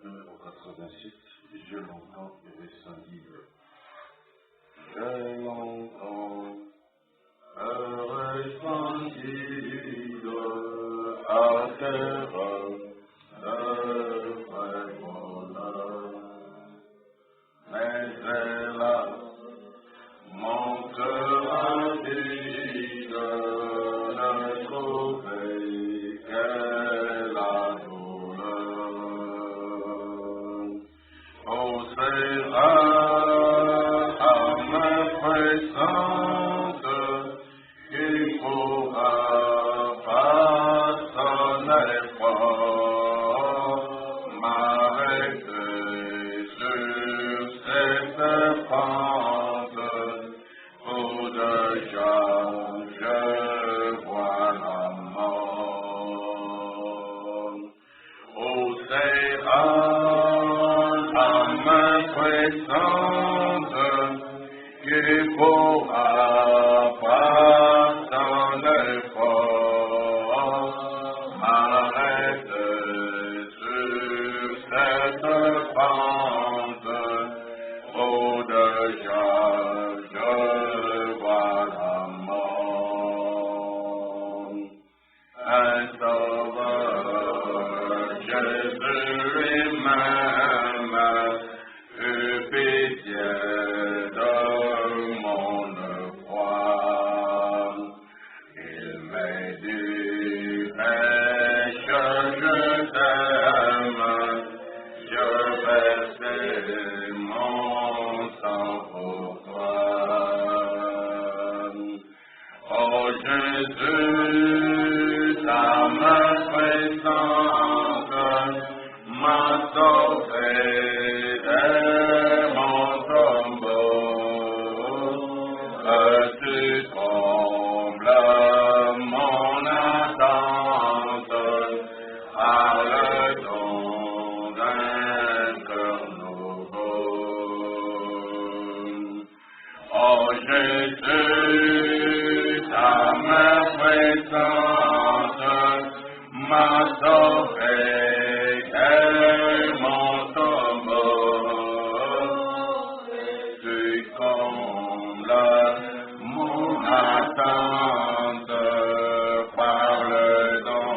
Numéro 87, je l'entends irrescindible. Je l'entends irrescindible à terre de vrai bonheur. Mais hélas, mon cœur avide ne trouvait que la douleur. Ô Seigneur, âme présente, qui pourra par son effort m'arrêter sur cette pente, où déjà je vois la mort. Ô Seigneur, âme présente, qui pourra par son effort m'arrêter sur cette pente, où déjà je vois la mort. Un sauveur, Jésus lui-même, eut pitié de mon foi. Il m'a dit, Pêche, je t'aime, je versai mon sang pour toi. Oh Jésus, ta main présente m'a sauvé de mon tombeau. Tu combles mon attente par le don d'un cœur nouveau. Oh Jésus, ta main présente m'a sauvé de mon tombeau. Tu combles mon attente par le don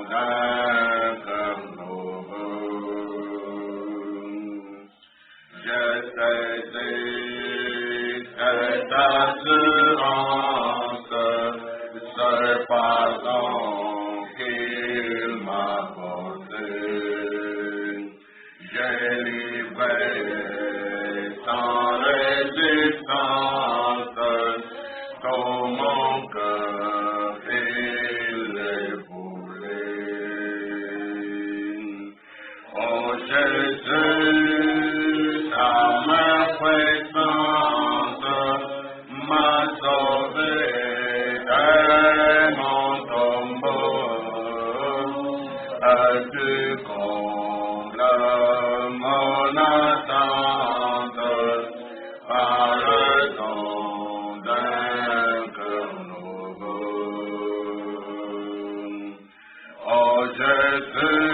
d'un cœur nouveau. Je saisis cette assurance, ce pardon qu'il m'a porté. J'ai livré sans résistance, tout mon cœur il est voulu. Oh Jésus, ta main présente m'a sauvé de mon tombeau. Tu combles mon attente par le don d'un cœur nouveau. Oh Jésus,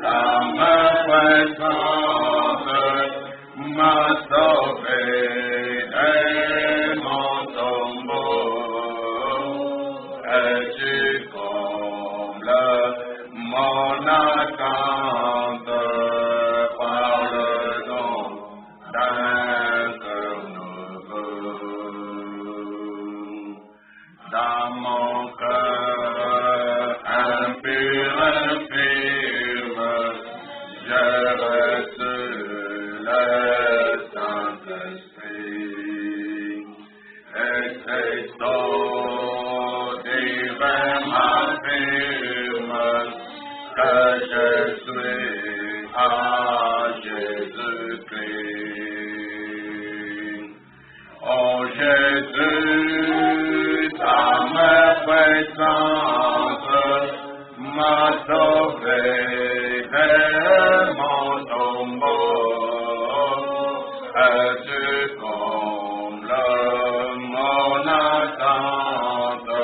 ta main présente m'a sauvé de mon tombeau. Tu combles mon attente par le don d'un cœur nouveau. Dans mon cœur impur, infirme, je reçois le Saint-Esprit. Et c'est ton divin m'affirme que je suis à Jésus-Christ. Oh Jésus, ta main présente m'a sauvé de mon tombeau. Tu combles mon attente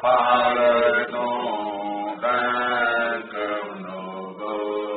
par le don d'un cœur nouveau.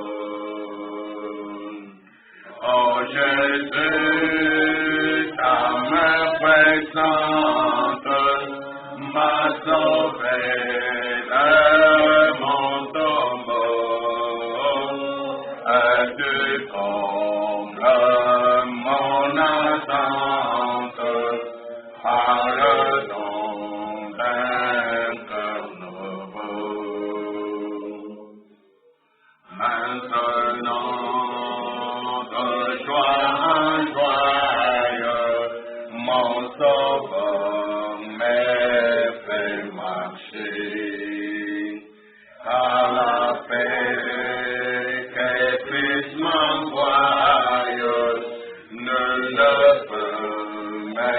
la paix qu'est tristement joyeuse, nul ne peut me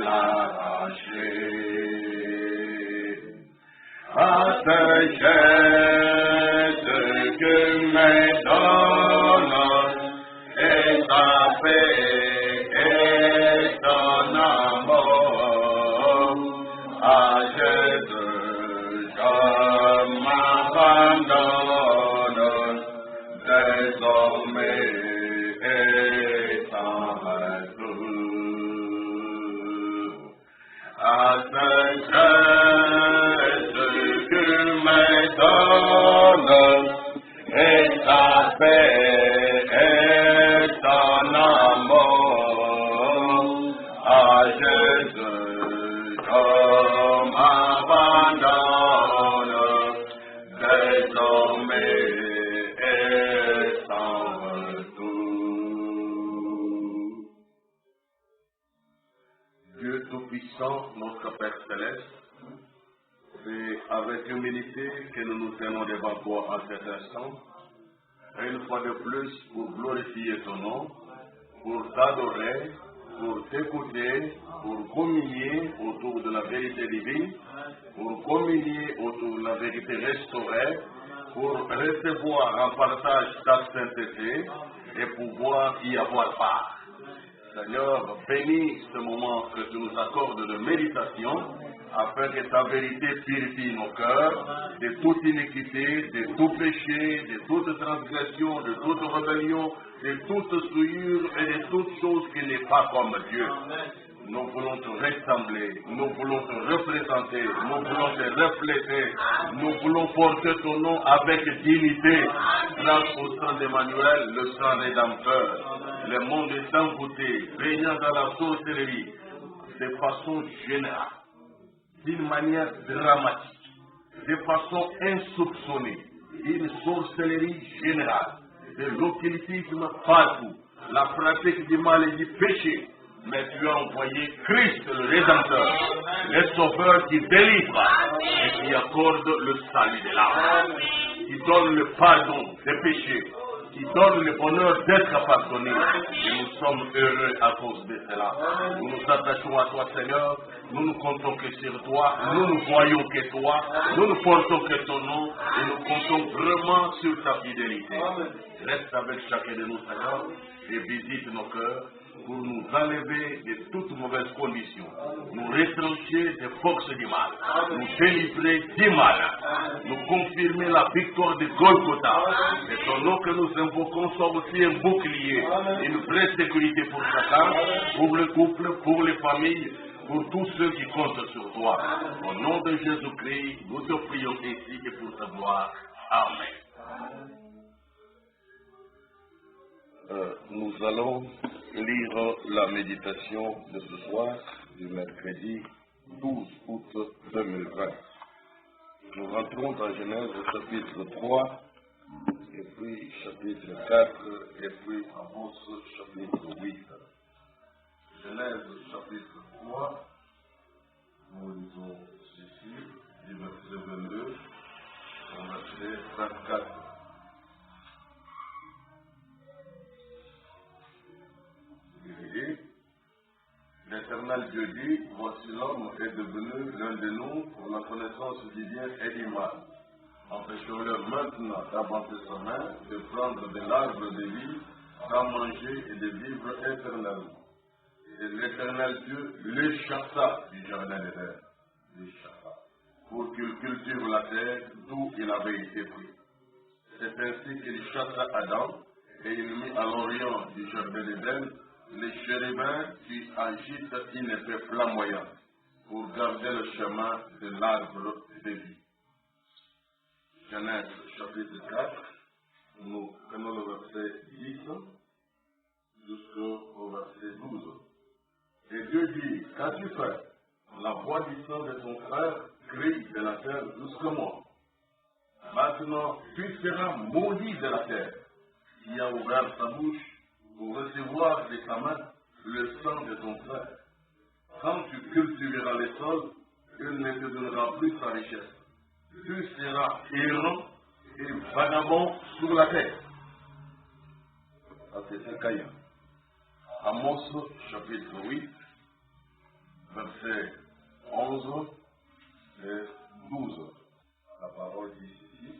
l'arracher. À ce Jésus que me donne, et ta paix et ton amour, à Jésus je m'abandonne, désormais et sans retour. À ce Jésus que me donne, et ta paix et ton amour, à Jésus je m'abandonne, désormais et sans retour. Dieu Tout-Puissant, notre Père Céleste, c'est avec humilité que nous nous tenons devant toi en cet instant, et une fois de plus pour glorifier ton nom, pour t'adorer, pour t'écouter, pour communier autour de la vérité divine, pour communier autour de la vérité restaurée, pour recevoir en partage ta sainteté et pouvoir y avoir part. Seigneur, bénis ce moment que tu nous accordes de méditation, afin que ta vérité purifie nos cœurs de toute iniquité, de tout péché, de toute transgression, de toute rébellion, de toute souillure et de toute chose qui n'est pas comme Dieu. Nous voulons te ressembler, nous voulons te représenter, nous voulons te refléter, nous voulons porter ton nom avec dignité, grâce au sang d'Emmanuel, le sang rédempteur. Le monde est envoûté, régnant dans la sorcellerie, de façon générale, d'une manière dramatique, de façon insoupçonnée, une sorcellerie générale, de l'occultisme partout, la pratique du mal et du péché. Mais tu as envoyé Christ, le Rédempteur, le Sauveur qui délivre et qui accorde le salut de l'âme, qui donne le pardon des péchés, qui donne le bonheur d'être pardonné. Et nous sommes heureux à cause de cela. Nous nous attachons à toi, Seigneur. Nous ne comptons que sur toi. Nous ne voyons que toi. Nous ne portons que ton nom. Et nous comptons vraiment sur ta fidélité. Reste avec chacun de nous, Seigneur, et visite nos cœurs pour nous enlever de toutes mauvaises conditions, nous retrancher des forces du mal, nous délivrer du mal, nous confirmer la victoire de Golgotha. Et ton nom que nous invoquons soit aussi un bouclier, une vraie sécurité pour chacun, pour le couple, pour les familles, pour tous ceux qui comptent sur toi. Au nom de Jésus-Christ, nous te prions ici et pour ta gloire. Amen. Nous allons lire la méditation de ce soir, du mercredi 12 août 2020. Nous rentrons dans Genèse chapitre 3, et puis chapitre 4, et puis Amos chapitre 8. Genèse chapitre 3, nous lisons ceci, du verset 22 au verset 24. L'Éternel Dieu dit, voici l'homme est devenu l'un de nous pour la connaissance du bien et du mal. Empêchons-le maintenant d'avancer sa main, de prendre de l'arbre de vie, d'en manger et de vivre éternellement. Et l'Éternel Dieu le chassa du jardin d'Éden, pour qu'il cultive la terre d'où il avait été pris. C'est ainsi qu'il chassa Adam et il mit à l'orient du jardin d'Éden les chérubins qui agitent une épée flamboyante pour garder le chemin de l'arbre de vie. Genèse chapitre 4, nous prenons le verset 10 jusqu'au verset 12. Et Dieu dit, qu'as-tu fait? La voix du sang de ton frère crie de la terre jusqu'à moi. Maintenant, tu seras maudit de la terre, qui a ouvert sa bouche pour recevoir de ta main le sang de ton frère. Quand tu cultiveras les sols, il ne te donnera plus sa richesse. Tu seras errant et vagabond sur la terre. Ça c'est Ésaïe. Amos chapitre 8, versets 11 et 12. La parole dit ici.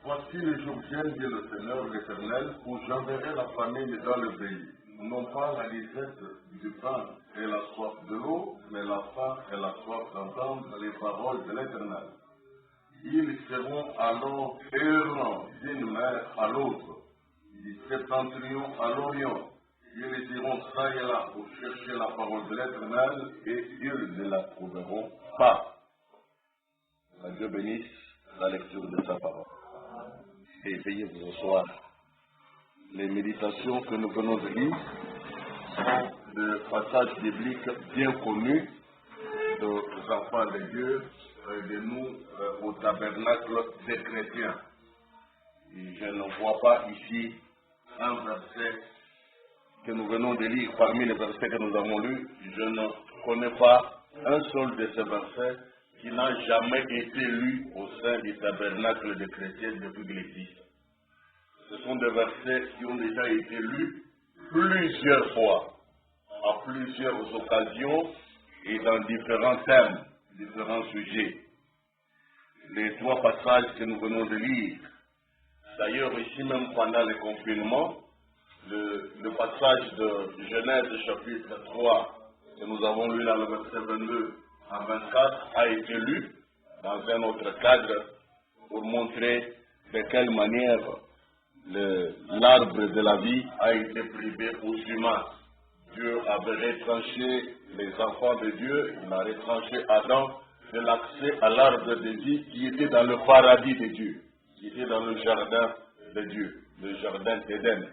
Voici les jours viennent, dit le Seigneur l'Éternel, où j'enverrai la famine dans le pays. Non pas la disette du pain et la soif de l'eau, mais la faim et la soif d'entendre les paroles de l'Éternel. Ils seront alors errants d'une mer à l'autre, du septentrion à l'orient. Ils iront ça et là pour chercher la parole de l'Éternel et ils ne la trouveront pas. Que Dieu bénisse la lecture de sa parole. Et veuillez vous asseoir. Les méditations que nous venons de lire sont des passages bibliques bien connus des enfants de Dieu et de nous au tabernacle des chrétiens. Et je ne vois pas ici un verset que nous venons de lire parmi les versets que nous avons lus. Je ne connais pas un seul de ces versets qui n'a jamais été lu au sein du tabernacle des chrétiens depuis que l'Église. Ce sont des versets qui ont déjà été lus plusieurs fois, à plusieurs occasions et dans différents thèmes, différents sujets. Les trois passages que nous venons de lire, d'ailleurs ici même pendant le confinement, le passage de Genèse chapitre 3 que nous avons lu dans le verset 22 à 24 a été lu dans un autre cadre pour montrer de quelle manière l'arbre de la vie a été privé aux humains. Dieu avait retranché les enfants de Dieu, il a retranché Adam de l'accès à l'arbre de vie qui était dans le paradis de Dieu, qui était dans le jardin de Dieu, le jardin d'Éden.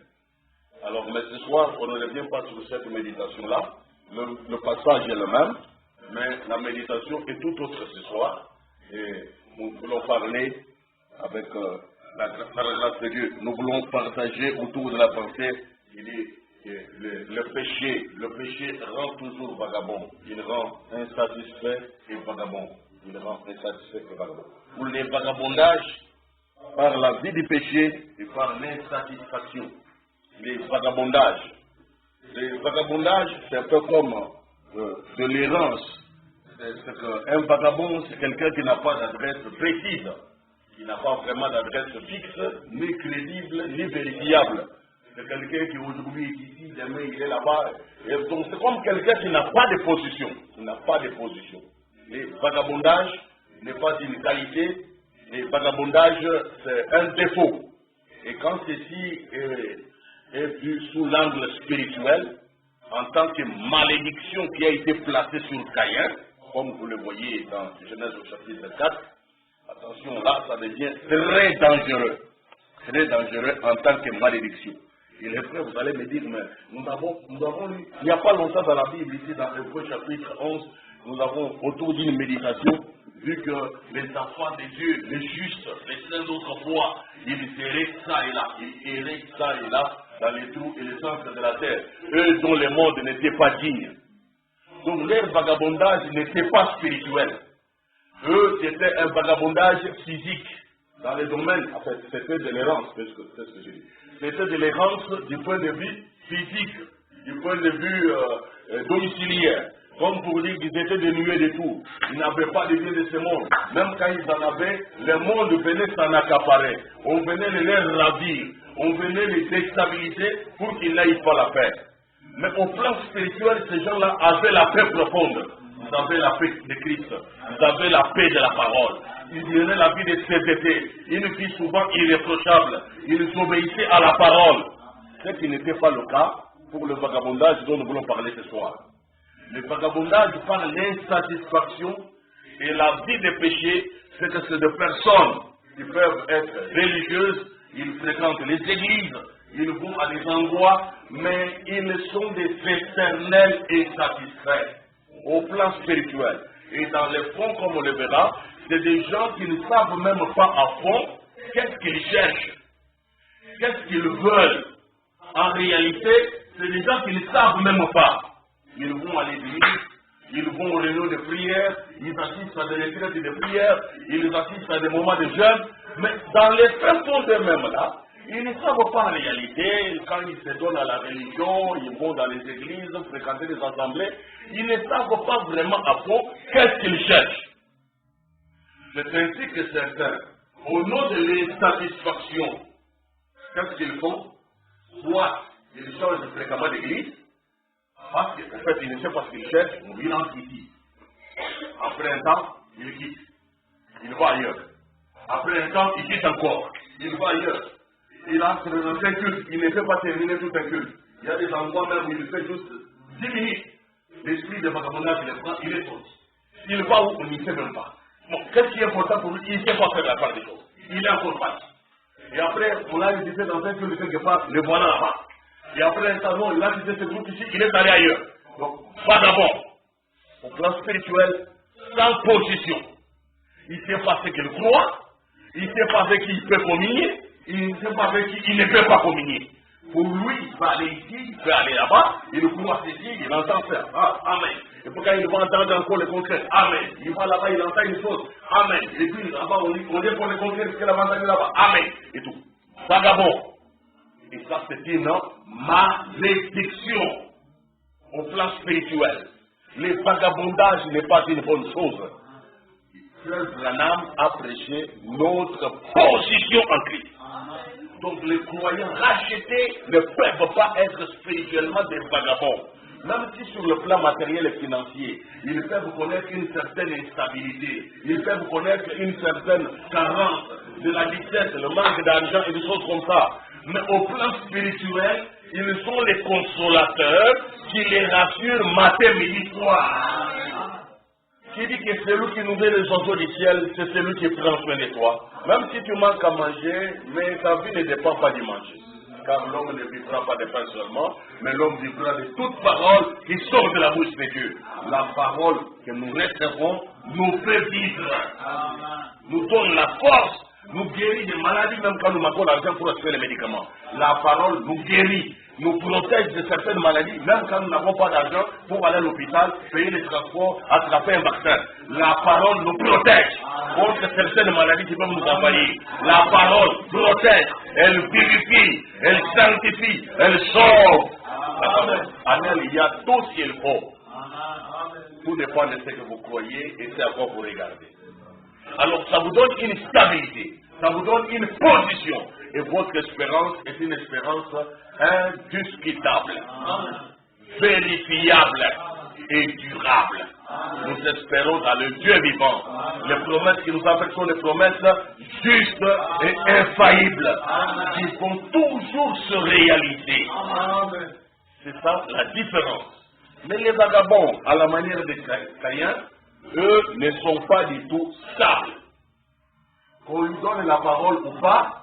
Alors, mais ce soir, on ne revient pas sur cette méditation-là. Le passage est le même, mais la méditation est tout autre ce soir. Et nous voulons parler avec la grâce de Dieu. Nous voulons partager autour de la pensée le péché. Le péché rend toujours vagabond. Il rend insatisfait et vagabond. Il rend insatisfait et vagabond. Ou les vagabondages par la vie du péché et par l'insatisfaction. Les vagabondages. Les vagabondages, c'est un peu comme de l'errance. Un vagabond, c'est quelqu'un qui n'a pas d'adresse précise, qui n'a pas vraiment d'adresse fixe, ni crédible, ni vérifiable. C'est quelqu'un qui aujourd'hui est ici, demain il est là-bas. Donc c'est comme quelqu'un qui n'a pas de position. Il n'a pas de position. Les vagabondages n'est pas une qualité, les vagabondages c'est un défaut. Et quand ceci est vu sous l'angle spirituel, en tant que malédiction qui a été placée sur Caïn, comme vous le voyez dans Genèse au chapitre 4, attention là, ça devient très dangereux en tant que malédiction. Et les frères, vous allez me dire, mais nous avons lu, il n'y a pas longtemps dans la Bible, ici dans Hébreux chapitre 11, nous avons autour d'une méditation, vu que les enfants de Dieu, les justes, les saints d'autrefois, ils seraient ça et là, ils erraient ça et là, dans les trous et les centres de la terre, eux dont le monde n'était pas digne. Donc leur vagabondage n'était pas spirituel. Eux, c'était un vagabondage physique. Dans les domaines, en fait, c'était de l'errance, c'est ce que j'ai dit. C'était de l'errance du point de vue physique, du point de vue domiciliaire. Comme pour dire qu'ils étaient dénués de tout. Ils n'avaient pas de bien de ce monde. Même quand ils en avaient, le monde venait s'en accaparer. On venait les ravir. On venait les déstabiliser pour qu'ils n'aillent pas la paix. Mais au plan spirituel, ces gens-là avaient la paix profonde. Ils avaient la paix de Christ. Ils avaient la paix de la parole. Ils venaient la vie de sainteté. Une vie souvent irréprochable. Ils obéissaient à la parole. Ce qui n'était pas le cas pour le vagabondage dont nous voulons parler ce soir. Le vagabondage par l'insatisfaction et la vie de péché, c'est que c'est des personnes qui peuvent être religieuses, ils fréquentent les églises, ils vont à des endroits, mais ils sont des éternels insatisfaits au plan spirituel. Et dans le fond, comme on le verra, c'est des gens qui ne savent même pas à fond qu'est-ce qu'ils cherchent, qu'est-ce qu'ils veulent. En réalité, c'est des gens qui ne savent même pas. Ils vont à l'église, ils vont aux réunions de prière, ils assistent à des retraites de prière, ils assistent à des moments de jeûne, Mais dans les fins fonds d'eux-mêmes là, ils ne savent pas en réalité, quand ils se donnent à la religion, ils vont dans les églises, fréquenter les assemblées, ils ne savent pas vraiment à fond qu'est-ce qu'ils cherchent. C'est ainsi que certains, au nom de l'insatisfaction, qu'est-ce qu'ils font? Soit ils changent fréquemment d'église, parce qu'en fait ils ne savent pas ce qu'ils cherchent, ils entrent ici. Après un temps, ils quittent. Ils vont ailleurs. Après un temps, ils quittent encore. Ils vont ailleurs. Il entre dans un culte, il ne fait pas terminer tout un culte. Il y a des endroits même où il fait juste 10 minutes. L'esprit de vagabondage, il est prend, il est sorti. Il va où on n'y sait même pas. Bon, qu'est-ce qui est important pour lui? Il ne sait pas faire la part des choses. Il est encore parti. Et après, on l'a visité dans un culte quelque part, le voilà là-bas. Et après un temps, non, il a visité ce groupe ici, il est allé ailleurs. Donc, vagabond. Au plan spirituel, sans position. Il ne sait pas ce qu'il croit, il ne sait pas avec qui il peut communier, il ne sait pas avec qui il ne peut pas communier. Pour lui, il va aller ici, il peut aller là-bas, il croit ceci, il entend ça. Ah, amen. Et pourquoi il va entendre encore le contraire? Amen. Il va là-bas, il entend une chose. Amen. Et puis là-bas, on dit pour le contraire, ce qu'il a entendu là-bas. Amen. Et tout. Vagabond. Et ça, c'est une malédiction au plan spirituel. Le vagabondage n'est pas une bonne chose. Frère Branham a prêché notre position en Christ. Donc les croyants rachetés ne peuvent pas être spirituellement des vagabonds. Même si sur le plan matériel et financier, ils peuvent connaître une certaine instabilité, ils peuvent connaître une certaine carence de la richesse, le manque d'argent et des choses comme ça. Mais au plan spirituel, ils sont les consolateurs qui les rassurent matin, midi, soir. Qui dit que celui qui nous donne les oiseaux du ciel, c'est celui qui prend soin de toi. Même si tu manques à manger, mais ta vie ne dépend pas du manger. Car l'homme ne vivra pas de pain seulement, mais l'homme vivra de toute parole qui sort de la bouche de Dieu. La parole que nous recevons nous fait vivre, nous donne la force, nous guérit des maladies, même quand nous manquons l'argent pour acheter les médicaments. La parole nous guérit, nous protège de certaines maladies, même quand nous n'avons pas d'argent pour aller à l'hôpital, payer les transports, attraper un vaccin. La parole nous protège contre certaines maladies qui peuvent nous envahir. La parole protège, elle purifie, elle sanctifie, elle sauve. En elle, il y a tout ce qu'il faut. Tout dépend de ce que vous croyez et c'est à quoi vous regardez. Alors ça vous donne une stabilité, ça vous donne une position. Et votre espérance est une espérance indiscutable, vérifiable et durable. Nous espérons dans le Dieu vivant. Les promesses qu'il nous a faites sont des promesses justes et infaillibles, qui vont toujours se réaliser. C'est ça la différence. Mais les vagabonds, à la manière des Caïens, eux ne sont pas du tout stables. Qu'on lui donne la parole ou pas,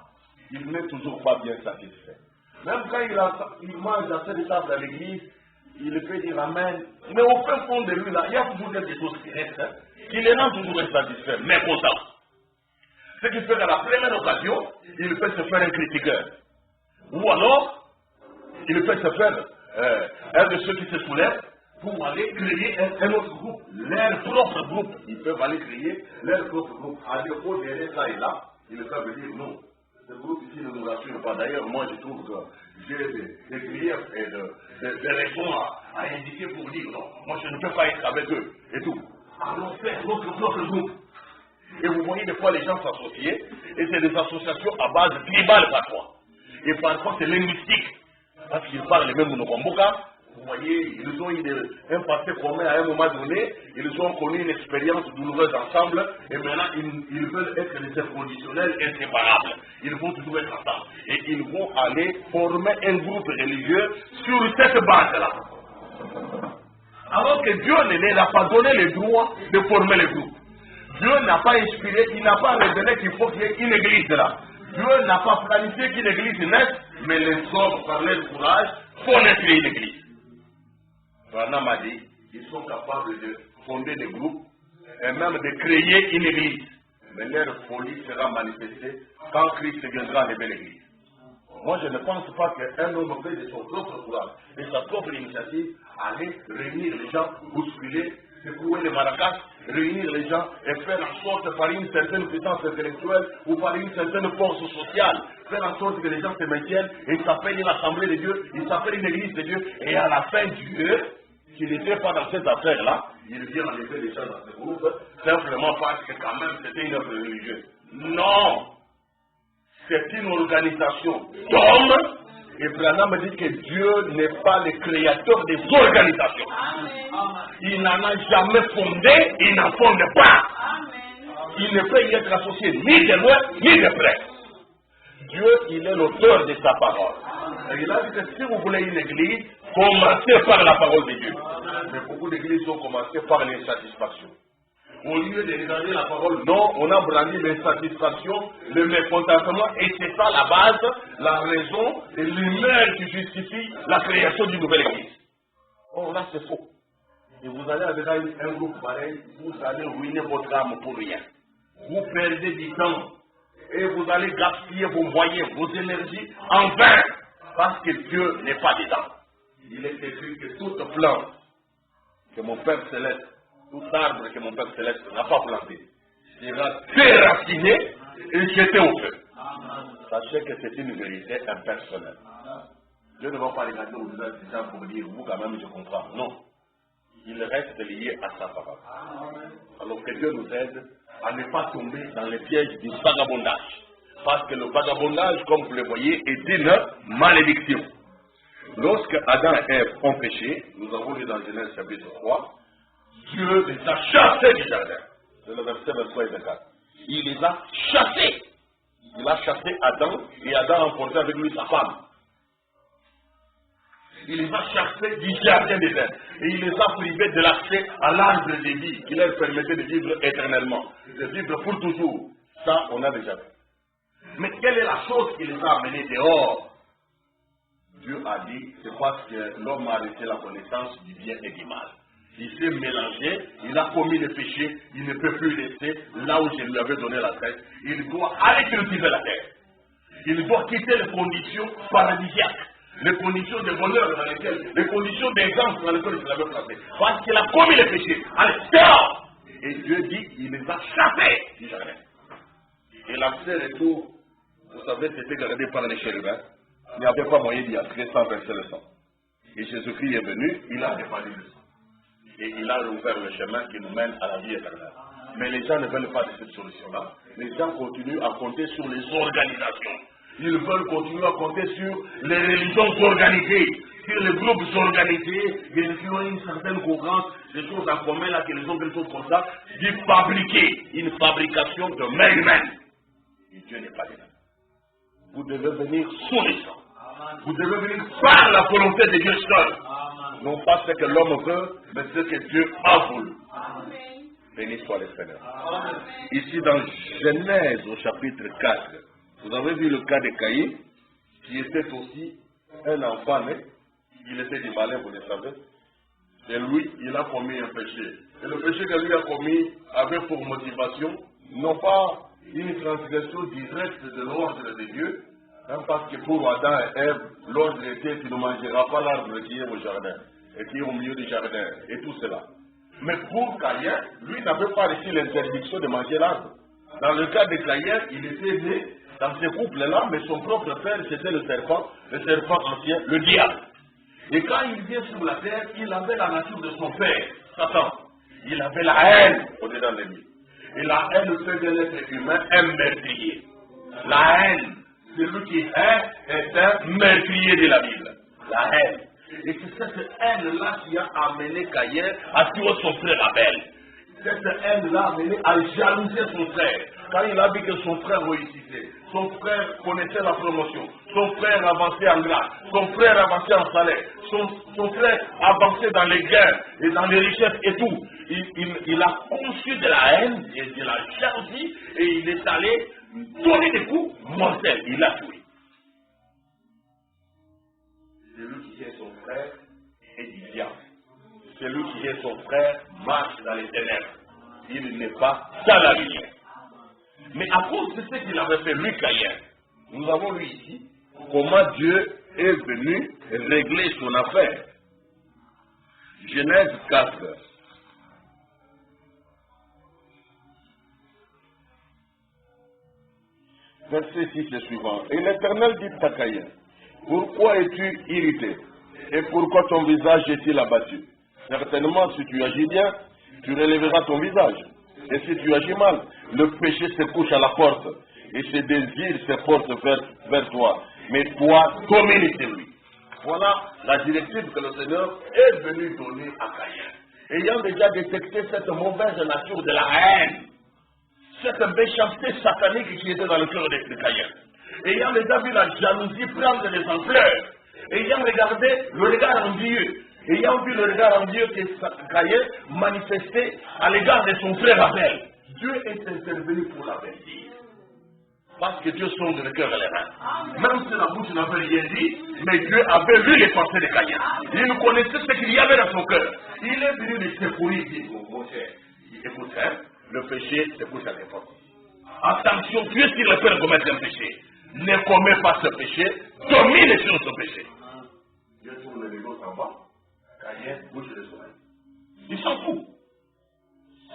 il n'est toujours pas bien satisfait. Même quand il mange à cette table à l'église, il peut dire Amen. Mais au fin fond de lui, là, il y a toujours quelque chose qui reste, qui les rend toujours insatisfaits, mais content. Ce qui fait qu'à la première occasion, il peut se faire un critiqueur. Ou alors, il peut se faire un de ceux qui se soulèvent pour aller créer un autre groupe, leur propre groupe. Ils peuvent aller créer leur propre groupe. À défaut derrière ça et là, ils peuvent dire non. Ce groupe ici ne nous rassure pas. D'ailleurs, moi je trouve que j'ai des prières et des raisons à indiquer pour dire non, moi je ne peux pas être avec eux et tout. Alors faire notre propre groupe. Et vous voyez des fois les gens s'associer, et c'est des associations à base tribale parfois. Et parfois c'est linguistique, parce qu'ils parlent même de nos Komboka. Vous voyez, ils ont eu un passé commun à un moment donné, ils ont connu une expérience douloureuse ensemble, et maintenant ils veulent être des inconditionnels inséparables. Ils vont toujours être ensemble. Et ils vont aller former un groupe religieux sur cette base-là. Alors que Dieu ne leur a pas donné le droit de former le groupe. Dieu n'a pas inspiré, il n'a pas révélé qu'il faut qu'il y ait une église là. Dieu n'a pas planifié qu'une église naisse, mais les hommes, par leur courage, font naître une église. Branham a dit, ils sont capables de fonder des groupes et même de créer une église. Mais leur folie sera manifestée quand Christ viendra lever l'église. Moi, je ne pense pas qu'un homme fait de son propre courage, de sa propre initiative, aller réunir les gens, bousculer secouer les maracas, réunir les gens et faire en sorte par une certaine puissance intellectuelle ou par une certaine force sociale, faire en sorte que les gens se maintiennent et s'appellent une assemblée de Dieu, ils s'appellent une église de Dieu, et à la fin Dieu, qui n'était pas dans cette affaire-là, il vient enlever les gens dans ce groupe, simplement parce que quand même c'était une œuvre religieuse. Non! C'est une organisation d'hommes, et Branham dit que Dieu n'est pas le créateur des organisations. Il n'en a jamais fondé, il n'en fonde pas. Il ne peut y être associé ni de loin, ni de près. Dieu, il est l'auteur de sa parole. Et il a dit que si vous voulez une église, commencez par la parole de Dieu. Mais beaucoup d'églises ont commencé par l'insatisfaction. Au lieu de regarder la parole, non, on a brandi l'insatisfaction, le mécontentement, et c'est ça la base, la raison et l'humeur qui justifie la création d'une nouvelle église. Oh là, c'est faux. Et vous allez avec un groupe pareil, vous allez ruiner votre âme pour rien. Vous perdez du temps et vous allez gaspiller vos moyens, vos énergies en vain, parce que Dieu n'est pas dedans. Il est écrit que toute plante que mon Père Céleste, tout arbre que mon Père Céleste n'a pas planté, sera déraciné et jeté au feu. Sachez que c'est une vérité impersonnelle. Dieu ne va pas regarder au visage des gens pour dire, vous quand même je comprends. Non. Il reste lié à sa parole. Alors que Dieu nous aide à ne pas tomber dans les pièges du vagabondage. Parce que le vagabondage, comme vous le voyez, est une malédiction. Lorsque Adam et Ève ont péché, nous avons lu dans Genèse chapitre 3, Dieu les a chassés du jardin. C'est le verset 23 et 24. Il les a chassés. Il a chassé Adam et Adam a emporté avec lui sa femme. Il les a chassés du jardin d'Éden. Et il les a privés de l'accès à l'arbre de vie qui leur permettait de vivre éternellement, de vivre pour toujours. Ça, on a déjà vu. Mais quelle est la chose qui les a amenés dehors? Dieu a dit, c'est parce que l'homme a arrêté la connaissance du bien et du mal. Il s'est mélangé, il a commis le péché, il ne peut plus rester là où je lui avais donné la tête. Il doit aller cultiver la terre. Il doit quitter les conditions paradisiaques, les conditions de bonheur dans lesquelles, les conditions d'exemple dans lesquelles il l'avait placé. Parce qu'il a commis le péché. Allez, dehors! Et Dieu dit, il les a chassés du jardin. Et l'accès retour, vous savez, c'était gardé par les chérubins. Il n'y avait pas moyen d'y entrer sans verser le sang. Et Jésus-Christ est venu, il a défendu le sang. Et il a ouvert le chemin qui nous mène à la vie éternelle. Mais les gens ne veulent pas de cette solution-là. Les gens continuent à compter sur les organisations. Ils veulent continuer à compter sur les religions organisées, sur les groupes organisés, qui ont une certaine cohérence, des choses en commun là, que les ont quelque chose comme ça, d'y fabriquer une fabrication de main humaine. Et Dieu n'est pas dedans. Vous devez venir sous les gens. Vous devez venir par la volonté de Dieu seul. Non pas ce que l'homme veut, mais ce que Dieu a voulu. Béni soit le Seigneur. Ici dans Genèse au chapitre 4, vous avez vu le cas de Caïn, qui était aussi un enfant, mais il était du malin, vous le savez. Et lui, il a commis un péché. Et le péché que lui a commis avait pour motivation, non pas une transgression directe de l'ordre de Dieu, hein, parce que pour Adam et Ève, l'ordre était tu ne mangeras pas l'arbre qui est au jardin, et qui est au milieu du jardin, et tout cela. Mais pour Caïn, lui n'avait pas reçu l'interdiction de manger l'arbre. Dans le cas de Caïn, il était né dans ce couple-là, mais son propre père, c'était le serpent ancien, le diable. Et quand il vient sur la terre, il avait la nature de son père, Satan. Il avait la haine au-dedans de lui. Et la haine fait de l'être humain un meurtrier. La haine, celui qui est un meurtrier de la Bible. La haine. Et c'est cette haine-là qui a amené Caïn à tuer son frère Abel. Cette haine-là a amené à jalouser son frère. Quand il a vu que son frère réussissait, son frère connaissait la promotion, son frère avançait en grade, son frère avançait en salaire, son frère avançait dans les guerres et dans les richesses et tout. Il a conçu de la haine et de la jalousie et il est allé donner des coups mortels. Il l'a tué. Celui qui est son frère est du diable. Celui qui est son frère marche dans les ténèbres. Il n'est pas dans la lumière. Mais à cause de ce qu'il avait fait, lui, Caïn, nous avons lu ici comment Dieu est venu régler son affaire. Genèse 4, Verset 6 et suivant. Et l'Éternel dit à Caïn, pourquoi es-tu irrité? Et pourquoi ton visage est-il abattu? Certainement, si tu agis bien, tu relèveras ton visage. Et si tu agis mal, le péché se couche à la porte. Et ses désirs se portent vers toi. Mais toi, domine sur lui. Voilà la directive que le Seigneur est venu donner à Caïn. Ayant déjà détecté cette mauvaise nature de la haine, cette méchanceté satanique qui était dans le cœur de Caïn, ayant déjà vu la jalousie prendre des ampleurs, ayant regardé le regard envieux, ayant vu le regard envieux que Caïn manifestait à l'égard de son frère Abel, Dieu est intervenu pour l'avertir. Parce que Dieu sonde le cœur et les reins. Même si la bouche n'avait rien dit, mais Dieu avait vu les pensées de Caïn. Il connaissait ce qu'il y avait dans son cœur. Il est venu le secourir, il dit, mon cher, écoute, hein, le péché se couche à tes portes. Attention, puisqu'il est peur de commettre un péché, ne commets pas ce péché, domine sur ce péché. Dieu tourne les dos en bas, Caïn bouge les oreilles. Il s'en fout.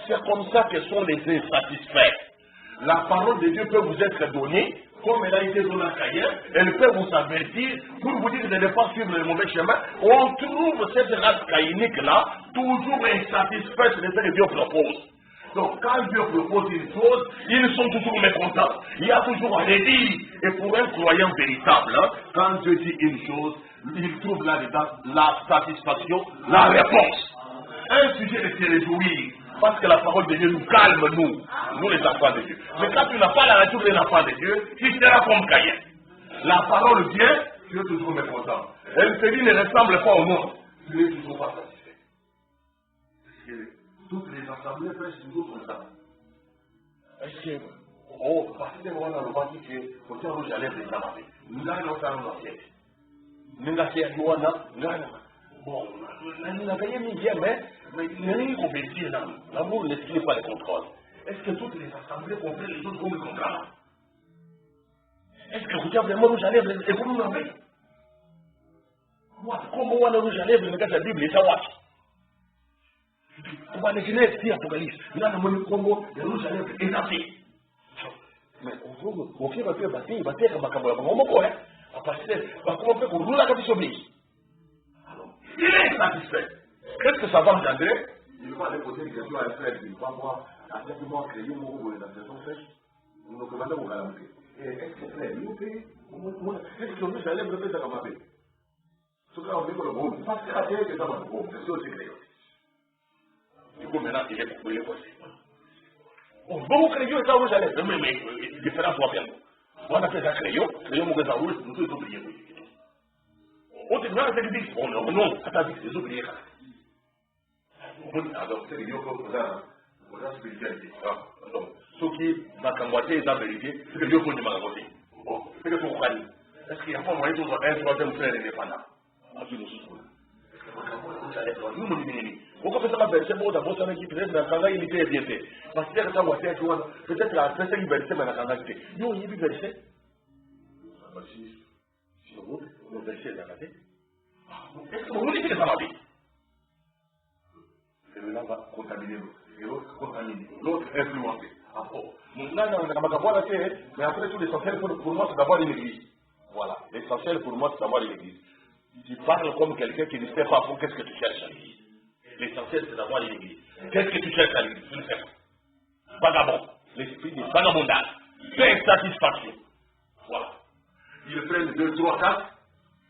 C'est comme ça que sont les insatisfaits. La parole de Dieu peut vous être donnée, comme elle a été donnée à Caïn, elle peut vous avertir pour vous dire de ne pas suivre le mauvais chemin. On trouve cette race caïnique-là toujours insatisfaite de ce que Dieu propose. Donc, quand Dieu propose une chose, ils sont toujours mécontents. Il y a toujours un redire. Et pour un croyant véritable, hein, quand Dieu dit une chose, il trouve là-dedans la satisfaction, la réponse. Un sujet de se réjouir. Parce que la parole de Dieu nous calme, nous les enfants de Dieu. Mais quand tu n'as pas la nature d'un enfant de Dieu, tu seras comme Caïn. La parole vient, tu es toujours mécontent. Elle te dit ne ressemble pas au monde. Tu n'es toujours pas satisfait. Parce que toutes les assemblées prêchent toujours comme ça. Est-ce que, parce que moi, on a dit que, quand on rouge à lèvres, les amas, nous allons faire nos assiettes. Nous allons faire nous allons. Bon, nous n'avons mis bien, mais nous n'avons pas converti l'amour n'exclut pas le contrôle. Est-ce que toutes les assemblées comprennent les autres comme le contrat? Est-ce que vous avez vraiment rouge à lèvres et vous nous l'avez? Comment on a rouge à lèvres, la Bible est à watch. On va l'écrire ici, Apocalypse. Là, on a le Congo, le rouge à lèvres est assez. Mais on fait un peu bâtir, il va faire comme un camarade. On va faire, parce que, comment on fait pour nous la condition oblige? Il est satisfait. Qu'est-ce que ça va engendrer? Il va aller poser une question à un frère. Il va voir, à ce moment, créer un mot dans la saison sèche. Nous nous commandons au galamé. Est-ce que frère, nous payons? Est-ce que nous allons le faire comme un peu? Ce qu'on dit pour le bon, parce que la terre est dans le bon, c'est aussi créé. Du coup, maintenant, il est possible. On va créer ça où j'allais. Mais différents fois bien. On a fait ça crayon, mon gars, nous tous oubliés. On dit, non, c'est dit, non, attends, c'est oublié. Alors, c'est l'union comme ça, on a spiritualité. Donc, ceux qui vont combattre la vérité, c'est que Dieu faut nous raconter. Bon, c'est que pour quoi? Est-ce qu'il n'y a pas moyen de un troisième frère indépendant? Nous, nous disons, pourquoi ça va verser pour d'abord ça qui peut-être dans la il était bien fait. Parce que ça va faire peut-être la personne qui verser dans la canalité. Nous, il y a du verset. Le verset dans la tête. Est-ce que vous dites que ça va bien? Celui-là va contaminer l'autre. Et l'autre contaminer. L'autre influencer. Mais après tout, l'essentiel pour moi, c'est d'avoir une église. Voilà. L'essentiel pour moi, c'est d'avoir une église. Tu parles comme quelqu'un qui ne sait pas pour qu'est-ce que tu cherches à l'église. L'essentiel, c'est d'avoir une église. Qu'est-ce que tu cherches à l'église? Tu ne sais pas. Vagabond. L'esprit de vagabondage. Insatisfaction. Voilà. Ils prennent 2, 3, 4.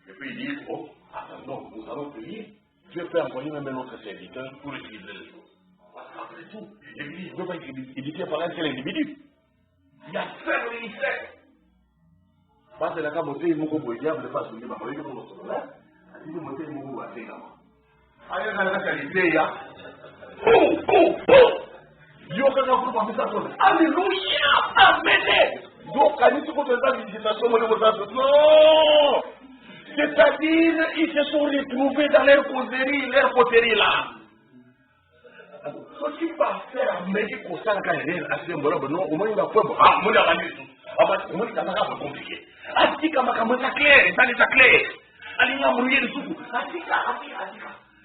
Et puis ils disent, oh, attendons, nous allons payer. Dieu peut envoyer même notre serviteur pour utiliser les choses. Après tout, l'église ne peut pas être éditée par un seul individu. Il y a 5 ministères. Parce que la camoté, il m'a dit, il ne pas souligner, il m'a dit, il m'a dit, il m'a dit, alléluia, amen. Donc, quand il non, c'est-à-dire, ils se sont retrouvés dans leur causerie, leur poterie là. Ce qui va faire Amérique au sein de la non, au moins il va faire, moi, il a gagné tout. Moi, il a pas compliqué. Atika, c'est clair, ça n'est clair. Allez, on le soukou. Atika.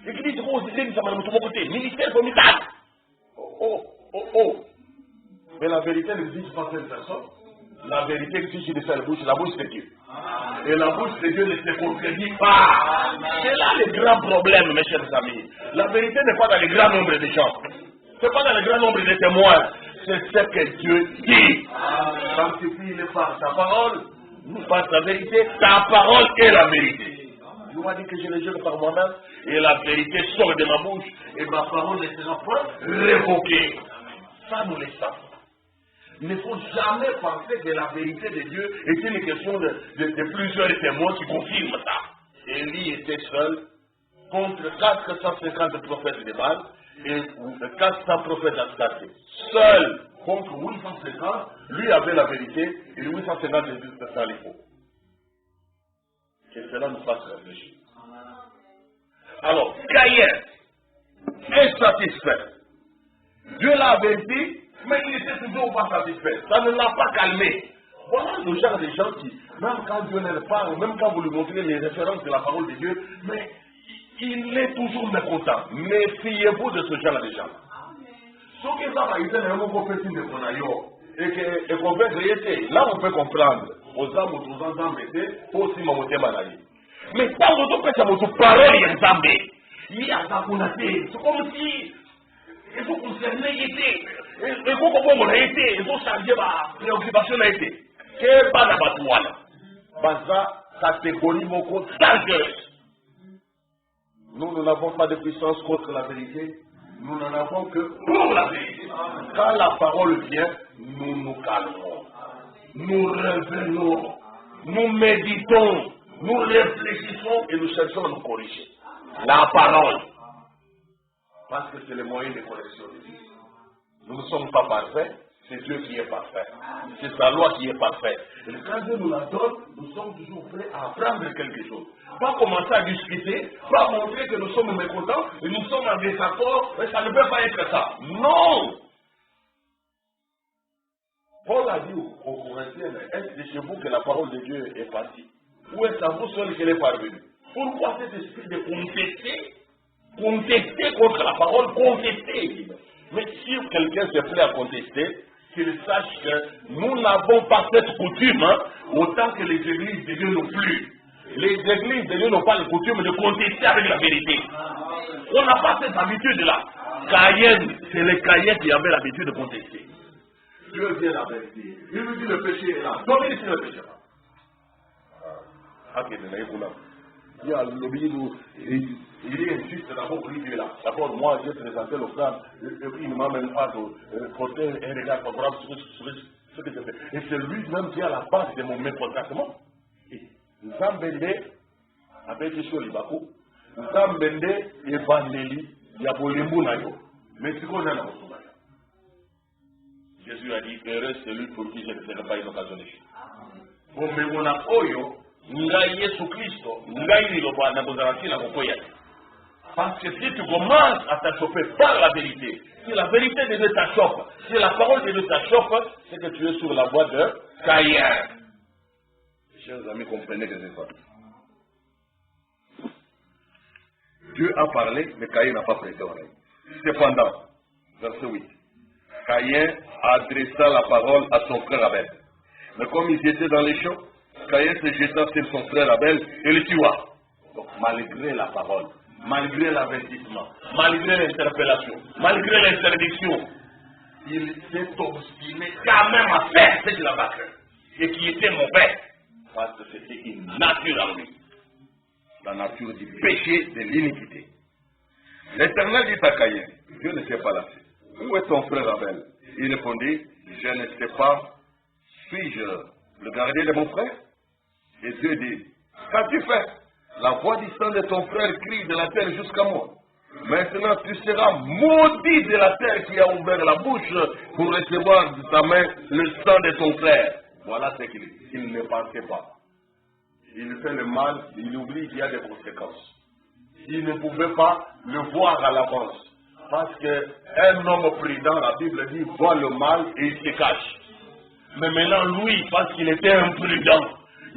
L'église rose, l'église, ça m'a mis de mon côté. Ministère formidable. Oh. Mais la vérité n'existe pas cette personne. La vérité que tu dis de la bouche de Dieu. Et la bouche de Dieu ne se contredit pas. C'est là le grand problème, mes chers amis. La vérité n'est pas dans le grand nombre de gens. Ce n'est pas dans le grand nombre de témoins. C'est ce que Dieu dit. Sanctifie-le par sa parole, par sa vérité. Ta parole est la vérité. Dieu m'a dit que je le jure par moi-même. Et la vérité sort de ma bouche. Et ma parole ne sera pas révoquée. Ça, nous le savons. Il ne faut jamais penser que la vérité de Dieu est une question de plusieurs témoins qui confirment ça. Élie était seul contre 450 prophètes de Baal et 400 prophètes d'Astarté. Seul contre 850, lui avait la vérité et 850 était dans les faux. Que cela nous fasse réfléchir. Alors, Caïn, insatisfait. Dieu l'avait dit, mais il était toujours pas satisfait. Ça ne l'a pas calmé. Voilà le genre de gens qui, même quand Dieu leur parle, même quand vous lui montrez les références de la parole de Dieu, mais il est toujours mécontent. Méfiez-vous de ce genre de gens. Ce qui va arriver dans le prophétie de Bonayo, et qu'on veut créer, là on peut comprendre. Aux âmes, aux âmes, pour aussi m'amoter malaye. Mais quand on peut faire votre parole, il y a un zambé. Il y a un zambé. C'est comme si. Il faut concerner l'été. Il faut qu'on ait été. Il faut changer ma préoccupation à été. C'est pas la batoile. Baza, catégorie beaucoup dangereuse. Nous n'avons pas de puissance contre la vérité. Nous n'en avons que pour la vérité. Quand la parole vient, nous nous calmons. Nous revenons. Nous méditons. Nous réfléchissons et nous cherchons à nous corriger. La parole. Parce que c'est le moyen de correction de Dieu. Nous ne sommes pas parfaits, c'est Dieu qui est parfait. C'est sa loi qui est parfaite. Et quand Dieu nous la donne, nous sommes toujours prêts à apprendre quelque chose. Pas commencer à discuter, pas montrer que nous sommes mécontents et nous sommes en désaccord, mais ça ne peut pas être ça. Non! Paul a dit aux Corinthiens, est-ce de chez vous que la parole de Dieu est partie? Ou est-ce à vous seul qu'elle est parvenue? Pourquoi cet esprit de contester contre la parole, contester? Mais si quelqu'un se plaît à contester, qu'il sache que nous n'avons pas cette coutume, autant que les églises de Dieu n'ont plus. Les églises de Dieu n'ont pas la coutume de contester avec la vérité. On n'a pas cette habitude-là. Caïn, c'est les Caïns qui avaient l'habitude de contester. Dieu vient la vérité. Il nous dit le péché est là. Domine sur le péché. Il insiste d'abord pour lui, Dieu est là. D'abord, moi, j'ai présenté le frère, et puis il ne m'a même pas porté un regard favorable sur ce que je fais. Et c'est lui-même qui est à la base de mon mécontentement. Nzambende, avec Yeshua Libako, Nzambende, Evangélie, Yabolembo Nayo, mais c'est qu'on a dans le sommeil. Jésus a dit, heureux celui pour qui je ne serai pas une occasion de chute. Bon, mais on a oyo, ngai Yesu Christo, ngai liloba na bozarati na kokoya. Parce que si tu commences à t'achoper par la vérité, si la vérité de Dieu t'achoppe, si la parole de Dieu t'achoppe, c'est que tu es sur la voie de Caïn. Chers amis, comprenez que c'est ça. Dieu a parlé, mais Caïn n'a pas prêté oreille. Cependant, verset 8, Caïn adressa la parole à son frère Abel. Mais comme ils étaient dans les champs, Caïn se jeta sur son frère Abel et le tua. Donc, malgré la parole, malgré l'avertissement, malgré l'interpellation, malgré l'interdiction, il s'est obstiné quand même à faire ce qu'il avait fait et qui était mauvais. Parce que c'était une nature en lui. La nature du péché, de l'iniquité. L'Éternel dit à Caïn, Dieu ne s'est pas lassé. Où est ton frère Abel? Il répondit, je ne sais pas, suis-je le gardien de mon frère? Et Dieu dit, qu'as-tu fait? La voix du sang de ton frère crie de la terre jusqu'à moi. Maintenant tu seras maudit de la terre qui a ouvert la bouche pour recevoir de ta main le sang de ton frère. Voilà ce qu'il dit. Il ne pensait pas. Il fait le mal, il oublie qu'il y a des conséquences. Il ne pouvait pas le voir à l'avance. Parce qu'un homme prudent, la Bible dit, voit le mal et il se cache. Mais maintenant, lui, parce qu'il était imprudent,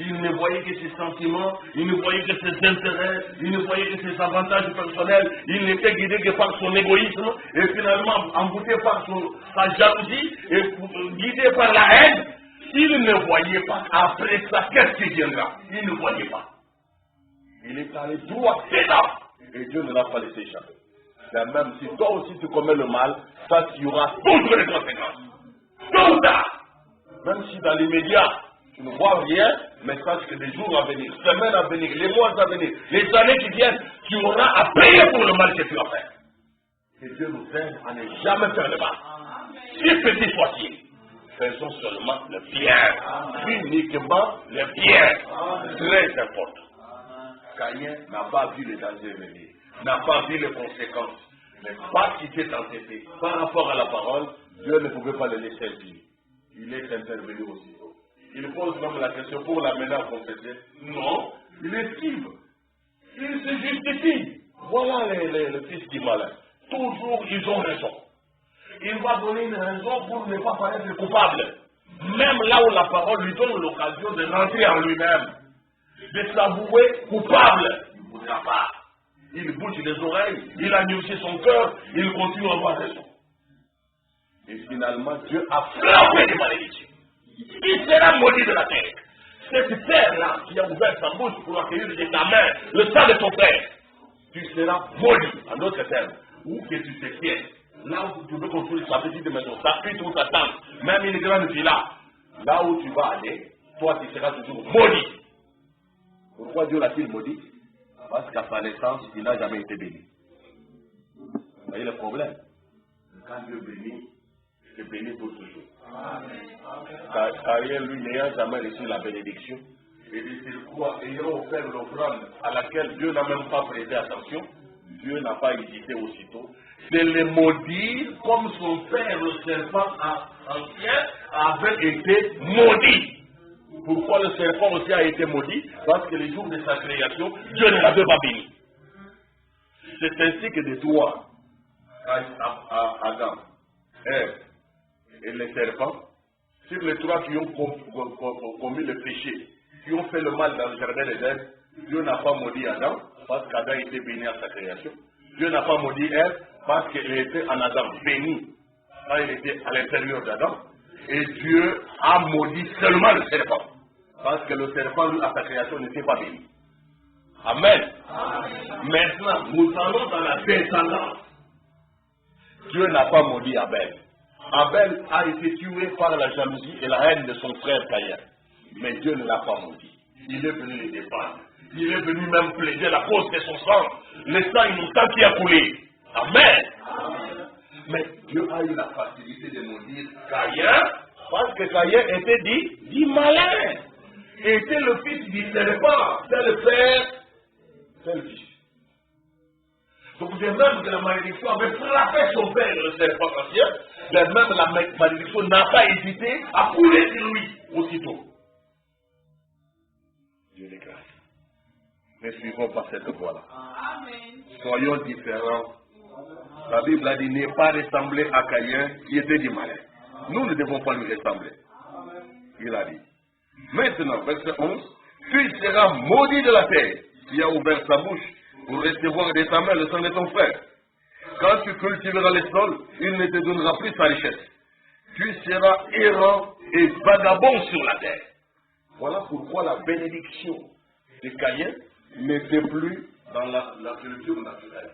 il ne voyait que ses sentiments, il ne voyait que ses intérêts, il ne voyait que ses avantages personnels, il n'était guidé que par son égoïsme, et finalement, embouté par sa jalousie, et guidé par la haine, Il ne voyait pas. Après ça, qu'est-ce qui viendra? Il ne voyait pas. Il est allé droit dedans. Et Dieu ne l'a pas laissé échapper. Mais même si toi aussi tu commets le mal, ça tu auras toutes les conséquences. Tôt ou tard. Même si dans l'immédiat, tu ne vois rien, mais sache que les jours à venir, semaines à venir, les mois à venir, les années qui viennent, tu auras à payer pour le mal que tu as fait. Que Dieu nous aide à ne jamais faire le mal. Si petit soit-il, faisons seulement le bien. Uniquement le bien. Très important. Caïn n'a pas vu les dangers venir, n'a pas vu les conséquences. Mais parce qu'il s'est entêté par rapport à la parole, Dieu ne pouvait pas le laisser agir. Il est intervenu aussitôt. Il pose même la question pour l'amener à confesser. Non, il esquive. Il se justifie. Voilà le fils du malin. Toujours, ils ont raison. Il va donner une raison pour ne pas paraître coupable. Même là où la parole lui donne l'occasion de rentrer en lui-même, de s'avouer coupable. Il ne voudra pas. Il bouge les oreilles, il a endurci son cœur, il continue à avoir raison. Et finalement, Dieu a frappé les malédictions. Il sera maudit de la terre. Cette terre-là qui a ouvert sa bouche pour accueillir de ta main le sang de ton frère, tu seras maudit, en d'autres termes. Où que tu te tiennes, là où tu veux construire ta petite maison, ta pute ou ta tente, même une grande villa, là où tu vas aller, toi tu seras toujours maudit. Pourquoi Dieu l'a-t-il maudit? Parce qu'à sa naissance, il n'a jamais été béni. Vous voyez le problème? Quand Dieu bénit, c'est béni pour toujours. Car lui n'ayant jamais reçu la bénédiction, et de surcroît ayant offert l'offrande à laquelle Dieu n'a même pas prêté attention, Dieu n'a pas hésité aussitôt de le maudire comme son père, le serpent ancien, avait été maudit. Pourquoi le serpent aussi a été maudit? Parce que les jours de sa création, Dieu ne l'avait pas béni. C'est ainsi que de toi, Adam, Ève et les serpents, sur les trois qui ont commis le péché, qui ont fait le mal dans le jardin d'Éden, Dieu n'a pas maudit Adam parce qu'Adam était béni à sa création. Dieu n'a pas maudit Ève parce qu'elle était en Adam béni quand elle était à l'intérieur d'Adam. Et Dieu a maudit seulement le serpent. Parce que le serpent, lui, à sa création, n'était pas béni. Amen. Maintenant, nous allons dans la descendance. Dieu n'a pas maudit Abel. Abel a été tué par la jalousie et la haine de son frère Caïn. Mais Dieu ne l'a pas maudit. Il est venu les défendre. Il est venu même plaider la cause de son sang. Le sang innocent qui a coulé. Amen. Mais Dieu a eu la facilité de maudire Caïn parce que Caïn était dit malin. Était le fils du serpent. C'est le père, c'est le fils. Donc de même que la malédiction avait frappé son père, le serpent ancien, de même la malédiction n'a pas hésité à couler sur lui aussitôt. Dieu les grâce. Ne suivons pas cette voie-là. Soyons différents. La Bible a dit, n'est pas ressemblé à Caïn qui était du malin. Nous ne devons pas lui ressembler. Il a dit. Maintenant, verset 11, tu seras maudit de la terre qui a ouvert sa bouche pour recevoir de ta main le sang de ton frère. Quand tu cultiveras le sol, il ne te donnera plus sa richesse. Tu seras errant et vagabond sur la terre. Voilà pourquoi la bénédiction de Caïn n'était plus dans la culture naturelle.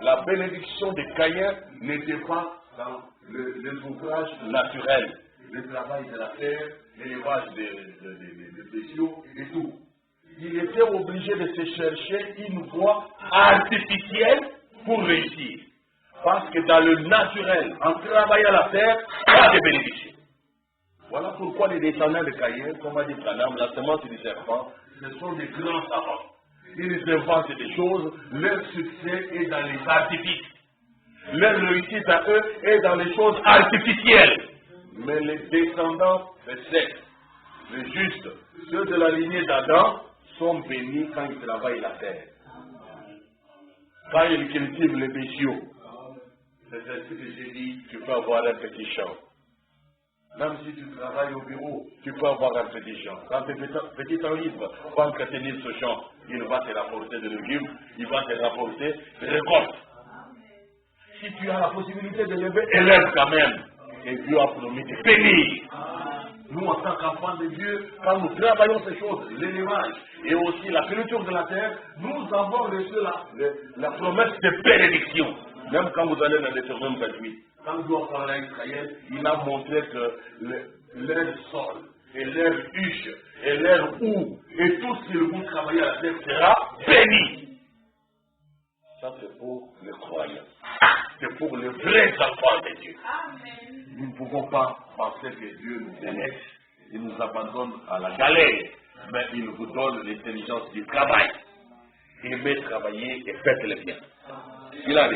La bénédiction de Caïn n'était pas dans les ouvrages naturels, le travail de la terre, l'élevage des bestiaux et tout. Il était obligé de se chercher une voie artificielle pour réussir. Parce que dans le naturel, en travaillant la terre, pas de bénédiction. Voilà pourquoi les descendants de Caïn, comme a dit Branham, la semence du serpent, ce sont des grands savants. Ils inventent des choses, leur succès est dans les artifices. Leur réussite à eux est dans les choses artificielles. Mais les descendants de Seth, les justes, ceux de la lignée d'Adam, sont bénis quand ils travaillent la terre. Quand ils cultivent les bestiaux, c'est ainsi que j'ai dit, tu peux avoir un petit champ. Même si tu travailles au bureau, tu peux avoir un petit champ. Quand tu es petit temps libre, va entretenir ce champ, il va te rapporter des légumes, il va te rapporter des récoltes. Si tu as la possibilité de lever, élève quand même. Et Dieu a promis de bénir. nous en tant qu'enfants de Dieu, quand nous travaillons ces choses, l'élevage et aussi la culture de la terre, nous avons reçu la promesse de bénédiction. Même quand vous allez dans Deutéronome 28, quand Dieu a parlé à Israël, il a montré que leur sol, et leur huche, et leur houe, et tout ce qu'ils vont travailler à la terre sera béni. Ça, c'est pour les croyants. C'est pour les vrais enfants de Dieu. Amen. Nous ne pouvons pas penser que Dieu nous délaisse, il nous abandonne à la galère, mais il vous donne l'intelligence du travail. Aimez travailler et faites le bien. Il a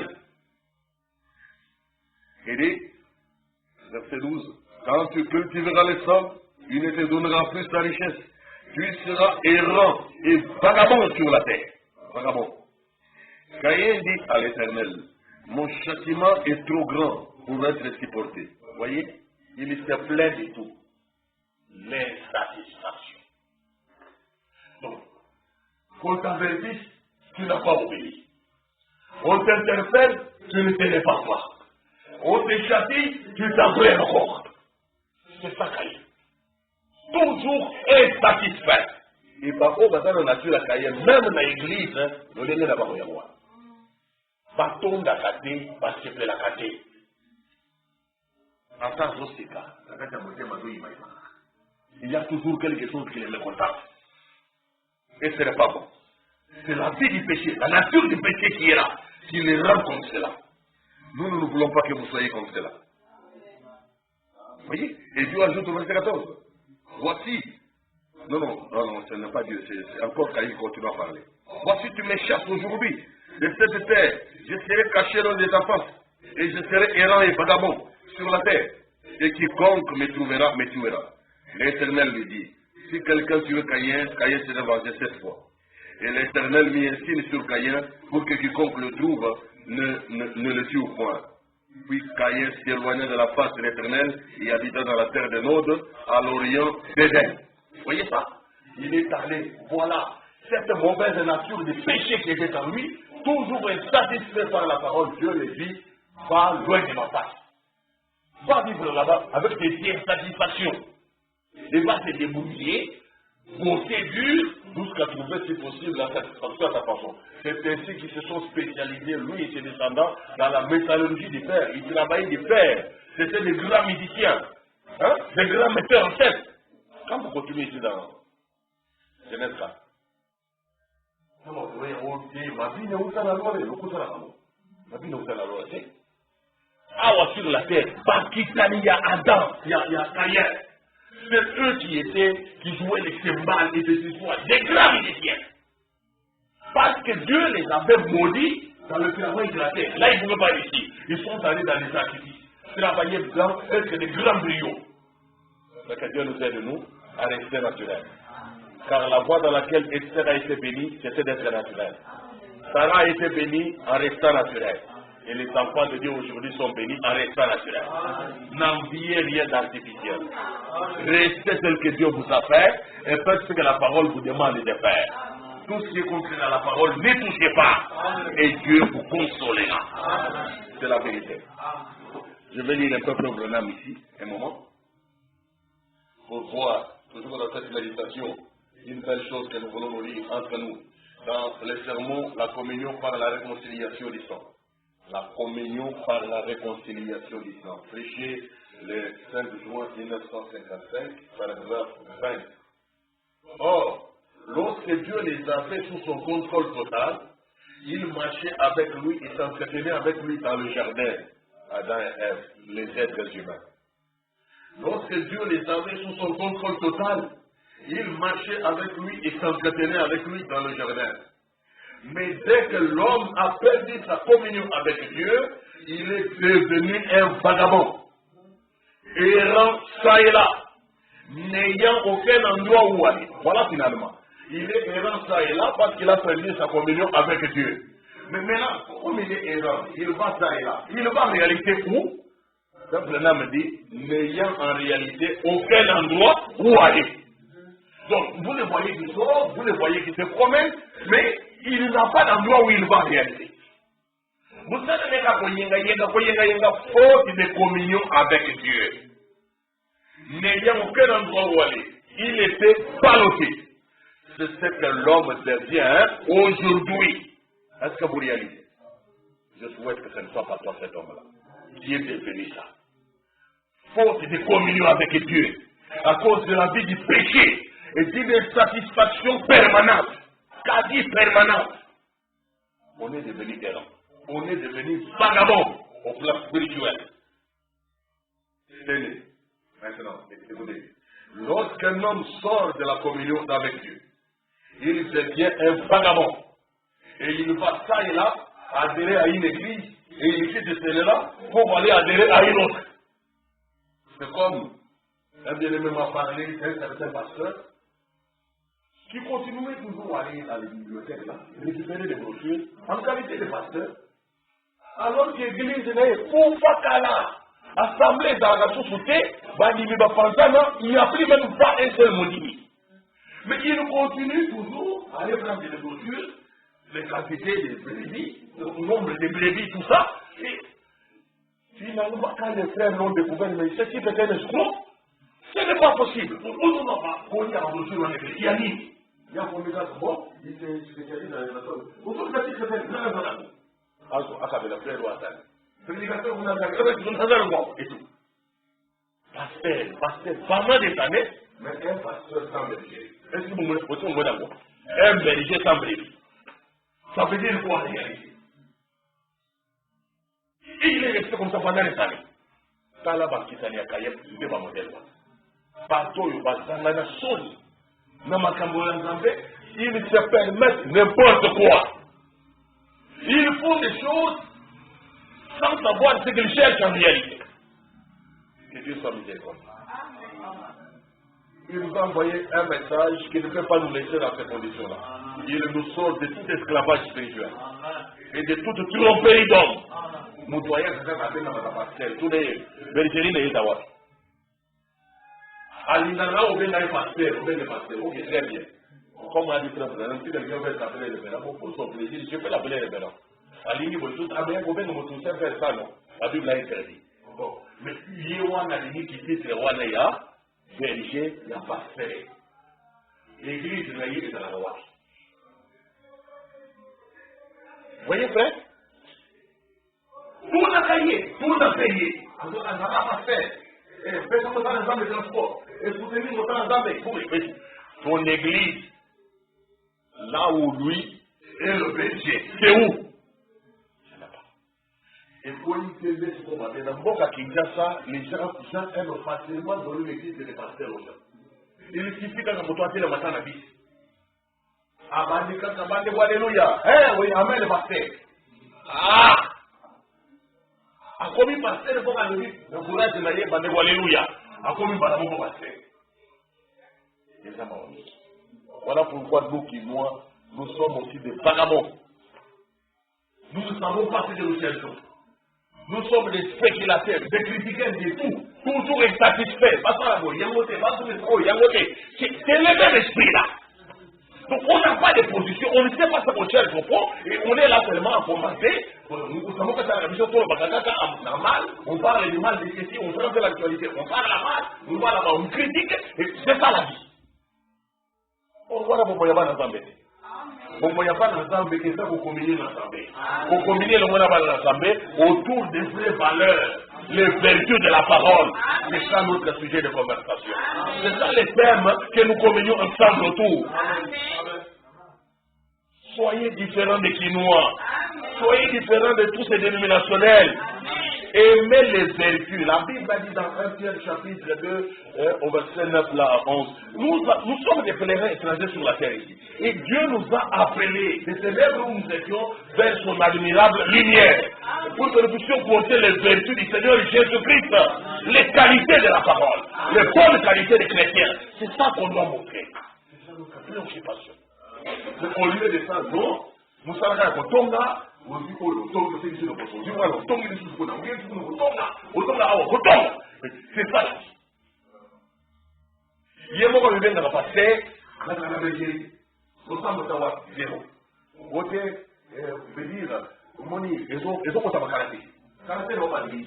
dit, verset 12, quand tu cultiveras les sols, il ne te donnera plus ta richesse. Tu seras errant et vagabond sur la terre. Vagabond. Caïn dit à l'Éternel, mon châtiment est trop grand pour être supporté. Vous voyez, il se plaint de tout. L'insatisfaction. Donc, qu'on t'avertisse, tu n'as pas obéi. On t'interpelle, tu ne tenais pas voir. On te châtie, tu t'en plains encore. C'est ça Caïn. Toujours insatisfait. Et par contre, dans la nature, la Caïn, même dans l'église, nous l'avons d'abord au roi. Bâton d'Akate, parce que la Kate. En tant que cas, il y a toujours quelque chose qui les met content. Et ce n'est pas bon. C'est la vie du péché, la nature du péché qui est là, qui les rend comme cela. Nous ne voulons pas que vous soyez comme cela. Vous voyez? Et Dieu ajoute au verset 14. Voici. Non, ce n'est pas Dieu, c'est encore Caïn qui continue à parler. Voici, tu m'échappes aujourd'hui de cette terre. Je serai caché loin de ta face. Et je serai errant et vagabond sur la terre. Et quiconque me trouvera, me tuera. L'Éternel lui dit, si quelqu'un tue Caïn, Caïn sera vengé 7 fois. Et l'Éternel mit un signe sur Caïn pour que quiconque le trouve ne le tue point. Puis Caïn s'éloigna de la face de l'Éternel et habita dans la terre de Nod, à l'orient d'Éden. Vous voyez ça? Il est allé, voilà, cette mauvaise nature de péché qui était en lui, toujours insatisfait par la parole, Dieu le dit, va loin de ma face. Va vivre là-bas avec des insatisfactions. Il va se débrouiller, bosser dur, jusqu'à trouver, si possible, la satisfaction à sa façon. C'est ainsi qu'ils se sont spécialisés, lui et ses descendants, dans la métallurgie du fer. Ils travaillaient du fer. C'était des grands musiciens, des grands metteurs en scène. Quand vous continuez ici dans Genèse 4, sur la terre, il y a Adam, il y a Caïn. C'est eux qui jouaient les cymbales et des histoires, des grands musiciens. Parce que Dieu les avait maudits dans le travail de la terre. Là, ils ne pouvaient pas réussir. Ils sont allés dans les sacrifices. Travailler dedans, être des grands brillants. Mais que Dieu nous aide, nous, à rester naturel. Car la voie dans laquelle Esther a été bénie, c'était d'être naturel. Sarah a été bénie en restant naturel. Et les enfants de Dieu aujourd'hui sont bénis en restant naturel. N'enviez rien d'artificiel. Restez tel que Dieu vous a fait et faites ce que la parole vous demande de faire. Tout ce qui est contraire à la parole, ne touchez pas. Et Dieu vous consolera. C'est la vérité. Je vais lire un peu Frère Branham ici, un moment, pour voir, toujours dans cette méditation, une belle chose que nous voulons nous lire entre nous. Dans les sermons, la communion par la réconciliation du sang. La communion par la réconciliation du sang. Prêché le 5 juin 1955, paragraphe 20. Or, lorsque Dieu les avait sous son contrôle total, ils marchaient avec lui et s'entretenaient avec lui dans le jardin, Adam et Ève, les êtres humains. Lorsque Dieu les avait sous son contrôle total, ils marchaient avec lui et s'entretenaient avec lui dans le jardin. Mais dès que l'homme a perdu sa communion avec Dieu, il est devenu un vagabond, errant ça et là, n'ayant aucun endroit où aller. Voilà finalement. Il est errant ça et là parce qu'il a perdu sa communion avec Dieu. Mais maintenant, comme il est errant, il va ça et là. Il va en réalité où? Le me dit, n'ayant en réalité aucun endroit où aller. Donc, vous le voyez qui sort, vous le voyez qui se promène, mais il n'a pas d'endroit où il va en réalité. Vous savez, faute de communion avec Dieu. n'ayant aucun endroit où aller. Il était ballotté. C'est ce que l'homme devient aujourd'hui. Est-ce que vous réalisez? Je souhaite que ce ne soit pas toi cet homme-là qui est devenu ça. Faute de communion avec Dieu, à cause de la vie du péché et d'une satisfaction permanente, quasi permanente. On est devenu errant. On est devenu vagabond au plan spirituel. Tenez, maintenant, écoutez. Lorsqu'un homme sort de la communion avec Dieu, il devient un vagabond. Et il va ça et là, adhérer à une église, et il quitte celle-là pour aller adhérer à une autre. C'est comme un bien-aimé m'a parlé d'un certain pasteur qui continuait toujours à aller dans les bibliothèques là, récupérer des brochures en qualité de pasteur, alors que l'église n'est pas là. Assemblée dans la société, il n'y a plus même pas un seul mot. Mais il continue toujours à aller prendre des brochures, les quantités des brebis, le nombre de brebis, tout ça. Et finalement, quand les frères l'ont découvert, mais ce qui peut être escroc, ce n'est pas possible. On n'a pas connu la brochure en église. Il y a ni. Il y a un communicateur bon, il s'est spécialisé dans les méthodes. Autour de la petite fait plein de temps. Alors, à travers la frère ou à travers. Prédicateur, vous n'avez pas et tout. Pasteur, pendant des années, mais un pasteur sans berger. Est-ce que vous me dites d'accord? Un berger sans berger. Ça veut dire quoi en réalité? Il est resté comme ça pendant des années. Quand la banque est allée à Kayem, il est pas modèle. Partout, il va dans la nation. Dans ma camboyane, il se permettent n'importe quoi. Ils font des choses sans savoir ce qu'ils cherchent en réalité. Que Dieu soit miséricordieux. Il nous a envoyé un message qui ne peut pas nous laisser dans ces conditions-là. Il nous sort de tout esclavage spirituel et de toute tromperie d'homme. Nous doyons faire appel à la pasteur. Tous les bergeries de Yétawa. Alinana, on vient d'un pasteur, on vient d'un pasteur. Ok, très bien. Comme a dit le président, si quelqu'un veut s'appeler le président, pour son plaisir, je peux l'appeler le président. Aligné, vous tous, ah bien, vous pouvez nous tous faire ça, non? La Bible a interdit. Bon, mais il y a un aligné qui dit que Rwanda y a, berger, il n'y a pas fait. L'église de est dans la loi. Vous voyez, frère? Tout n'a payé, tout n'a payé. Alors, on n'a pas fait. Personne ne va dans le transport. Et vous devez nous prendre dans les couilles. Ton église, là où lui est le berger, c'est où? Et pour une télé, c'est comme ça. Dans Boka Kinshasa, les gens aiment facilement donner l'église des pasteurs aux gens. Il suffit quand on doit le matin à 10. Abandé, quand on va dire Alléluia. Eh oui, amen le pasteur. Ah! A commis pasteur, il faut qu'on lui dise, le courage de l'aller, bandé Alléluia. A commis par l'amour pasteur. Voilà pourquoi nous qui, moi, nous sommes aussi des vagabonds. Nous ne savons pas ce que nous cherchons. Nous sommes des spéculateurs, des critiqueurs de tout, toujours insatisfaits. C'est le même esprit là. Donc on n'a pas de position, on ne sait pas ce qu'on cherche au fond, et on est là seulement à commenter. Nous savons que c'est la mission pour le normal, on parle du mal de ceci, on prend de l'actualité, on parle la mal, on va là-bas, on critique, et c'est ça la vie. On voit là, on ne peut pas nous embêter. On ne peut pas nous embêter, ça pour combiner l'assemblée. Pour combiner le monde dans l'assemblée autour des vraies valeurs, les vertus de la parole. C'est ça notre sujet de conversation. C'est ça les thèmes que nous combinons ensemble autour. Soyez différents des Quinois. Soyez différents de tous ces dénominationnels. Aimez les vertus. La Bible a dit dans 1 Pierre chapitre 2, au verset 9 là à 11. Nous sommes des pèlerins étrangers sur la terre ici. Et Dieu nous a appelés de ces lèvres où nous étions vers son admirable lumière. Pour que nous puissions porter les vertus du Seigneur Jésus-Christ. Les qualités de la parole. Les bonnes qualités des chrétiens. C'est ça qu'on doit montrer. C'est ça notre préoccupation. Au lieu de ça, non. Nous savons que Tonga. C'est ça. Il y a un moment où il va passer, la Belgique, nous sommes au zéro. Voter, venir, moni, et donc, ça va caractériser. Caractériser, on va dire,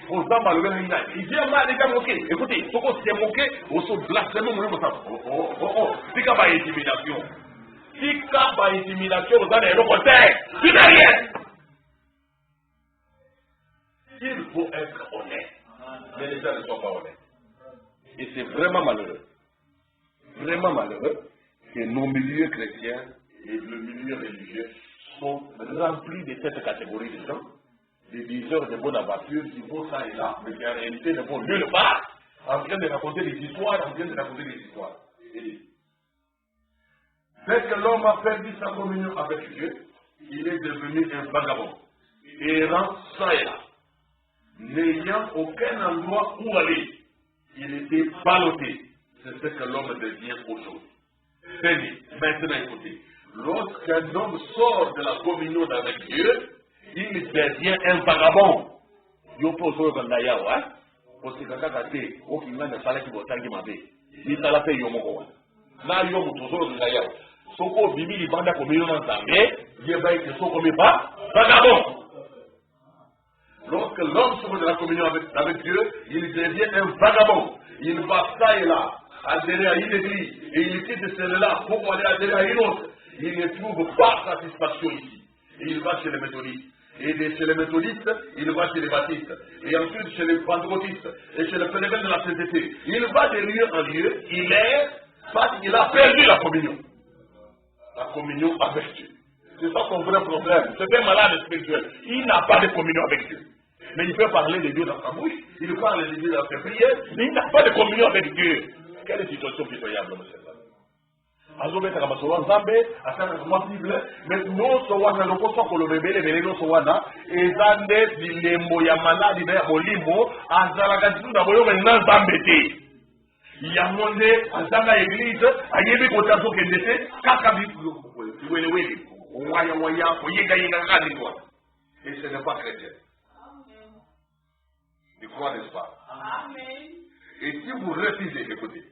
Aux hommes malheureux, il vient mal déjà moquer. Écoutez, il faut qu'on s'est moqué, on se blasphème, on se c'est comme intimidation. C'est comme intimidation, vous avez le côté. Tu n'as rien. Il faut être honnête. Mais les gens ne sont pas honnêtes. Et c'est vraiment malheureux que nos milieux chrétiens et le milieu religieux sont remplis de cette catégorie de gens, des diseurs de bonne aventure qui vont ça et là, mais qui en réalité ne vont nulle part, en train de raconter des histoires, Et dès que l'homme a perdu sa communion avec Dieu, il est devenu un vagabond, errant ça et là, n'ayant aucun endroit où aller. Il était ballotté. C'est ce que l'homme devient aujourd'hui. Maintenant écoutez, lorsqu'un homme sort de la communion avec Dieu, il devient un vagabond. Yo po so ko ndaya wa, ko se kaka kate, o kinga na sala ki botangi mabe. Ni sala pe yo moko wa. Na yo mu to so ko ndaya. Soko bimi libanda communion na Zambé, ye ba ke soko me pas vagabond. Lorsque l'homme sort de la communion avec Dieu, il devient un vagabond. Il va ça et là, adhérer à une église, et il quitte celle-là pour aller adhérer à une autre. Il ne trouve pas satisfaction ici. Et il va chez les méthodistes. Et chez les méthodistes, il va chez les baptistes. Et ensuite chez les pentecôtistes. Et chez les phénomènes de la sainteté. Il va de lieu en lieu. Il est, parce qu'il a perdu la communion. La communion avec Dieu. C'est ça son vrai problème. C'est un malade spirituel. Il n'a pas de communion avec Dieu. Mais il peut parler de Dieu dans sa bouche, il parle de Dieu dans ses prières, mais il n'a pas de communion avec Dieu. Quelle situation pitoyable, monsieur. Azobeta kama sowa Nzambe, asana kama Bible, mais non sowa na lokoso ko lobebele bele no sowa na ezande bilembo ya maladi na bolimbo azala katunda boyo na Nzambe te. Ya monde azanga église, ayebi ko tazo kendete, kaka bi wele waya ko yega ngadi quoi. Et ce n'est pas chrétien. Tu crois, n'est-ce pas? Amen. Et si vous refusez, écoutez,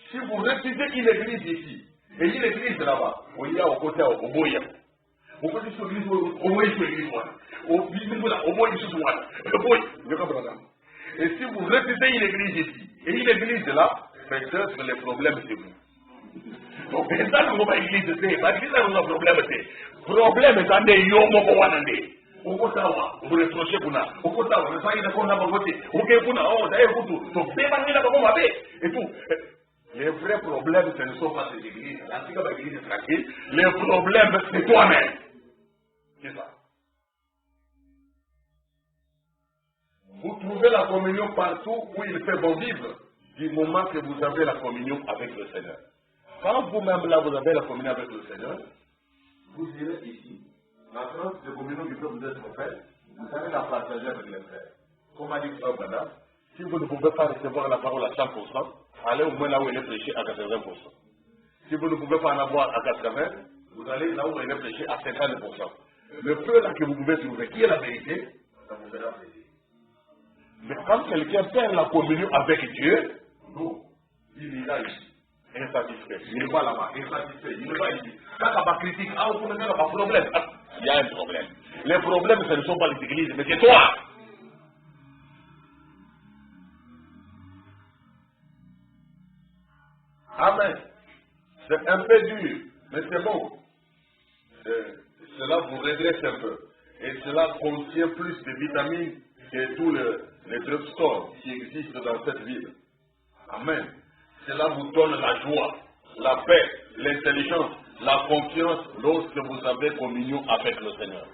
si vous refusez une église ici, et une église là-bas, on y a au côté au Boya. Au côté de l'église, au moins sur l'église, au moins sur l'église. Et si vous refusez une église ici, et une église là, peut-être le problème c'est vous. Donc, c'est ça que vous avez l'église, c'est pas l'église là, le problème c'est. Problème, c'est un des yomos wanande. Okotawa, reprocher kuna. Okotawa, ne pas y d'accord dans votre côté. Ok, kuna, oh, d'ailleurs, vous donc c'est pas là comme avec et tout. Les vrais problèmes, ce ne sont pas ces églises. L'antique église est tranquille. Les problèmes, c'est toi-même. C'est ça. Vous trouvez la communion partout où il fait bon vivre, du moment que vous avez la communion avec le Seigneur. Quand vous-même là, vous avez la communion avec le Seigneur, vous irez ici. La France de communion qui peut vous être faite, vous allez la partager avec les frères. Comme a dit Frère Bada, si vous ne pouvez pas recevoir la parole à 100%, allez au moins là où elle est prêchée à 80%. Si vous ne pouvez pas en avoir à 80%, vous allez là où elle est prêchée à 50%. Le peu là que vous pouvez trouver, qui est la vérité, ça vous fera plaisir. Mais quand quelqu'un perd la communion avec Dieu, non, il est là ici. Insatisfait. Il va là-bas, insatisfait. Il va ici. Quand il y a critique, vous n'avez pas de problème. Il y a un problème. Les problèmes, ce ne sont pas les églises, mais c'est toi. Amen. C'est un peu dur, mais c'est bon. Cela vous redresse un peu. Et cela contient plus de vitamines que tous les drugstores qui existent dans cette ville. Amen. Cela vous donne la joie, la paix, l'intelligence, la confiance lorsque vous avez communion avec le Seigneur.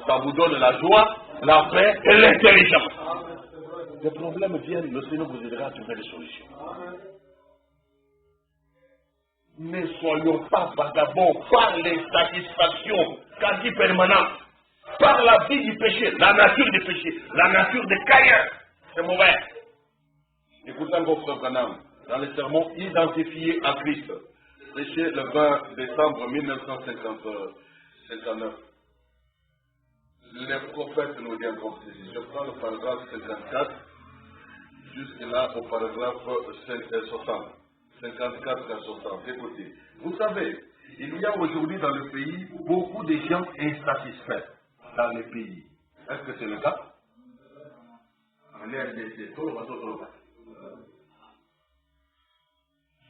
Ça vous donne la joie, la paix et l'intelligence. Les problèmes viennent, le Seigneur vous aidera à trouver des solutions. Ne soyons pas vagabonds par les satisfactions quasi permanentes, par la vie du péché, la nature du péché, la nature des caïens. C'est mauvais. Écoutez encore Frère Branham, dans le sermon Identifié à Christ, prêché le 20 décembre 1959. Les prophètes nous disent comme ceci. Je prends le paragraphe 54 jusque là au paragraphe 60. 54 à 60. Écoutez, vous savez, il y a aujourd'hui dans le pays beaucoup de gens insatisfaits dans le pays. Est-ce que c'est le cas? En RDC, tout le monde.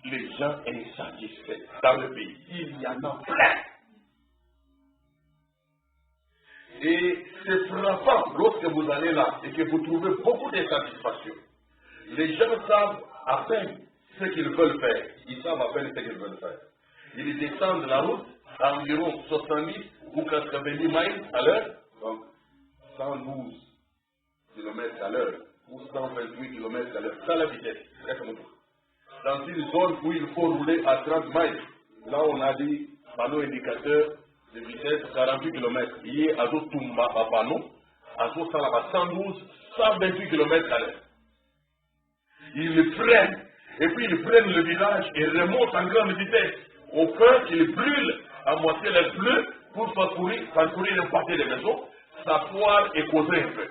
Les gens insatisfaits dans le pays, il y en a plein. Et c'est frappant lorsque vous allez là et que vous trouvez beaucoup d'insatisfaction. Les gens savent à peine ce qu'ils veulent faire. Ils savent à peine ce qu'ils veulent faire. Ils descendent la route à environ 70 ou 90 miles à l'heure, donc 112 km à l'heure ou 128 km à l'heure. C'est la vitesse. Dans une zone où il faut rouler à 30 miles, là on a dit panneau indicateur de vitesse 48 km. Il y a à Tumba à panneau, à 112, 128 km à l'heure. Ils le prennent, et puis ils prennent le village et remontent en grande vitesse, au point qu'ils brûlent à moitié les pneus pour parcourir une partie des maisons, s'asseoir et causer un peu.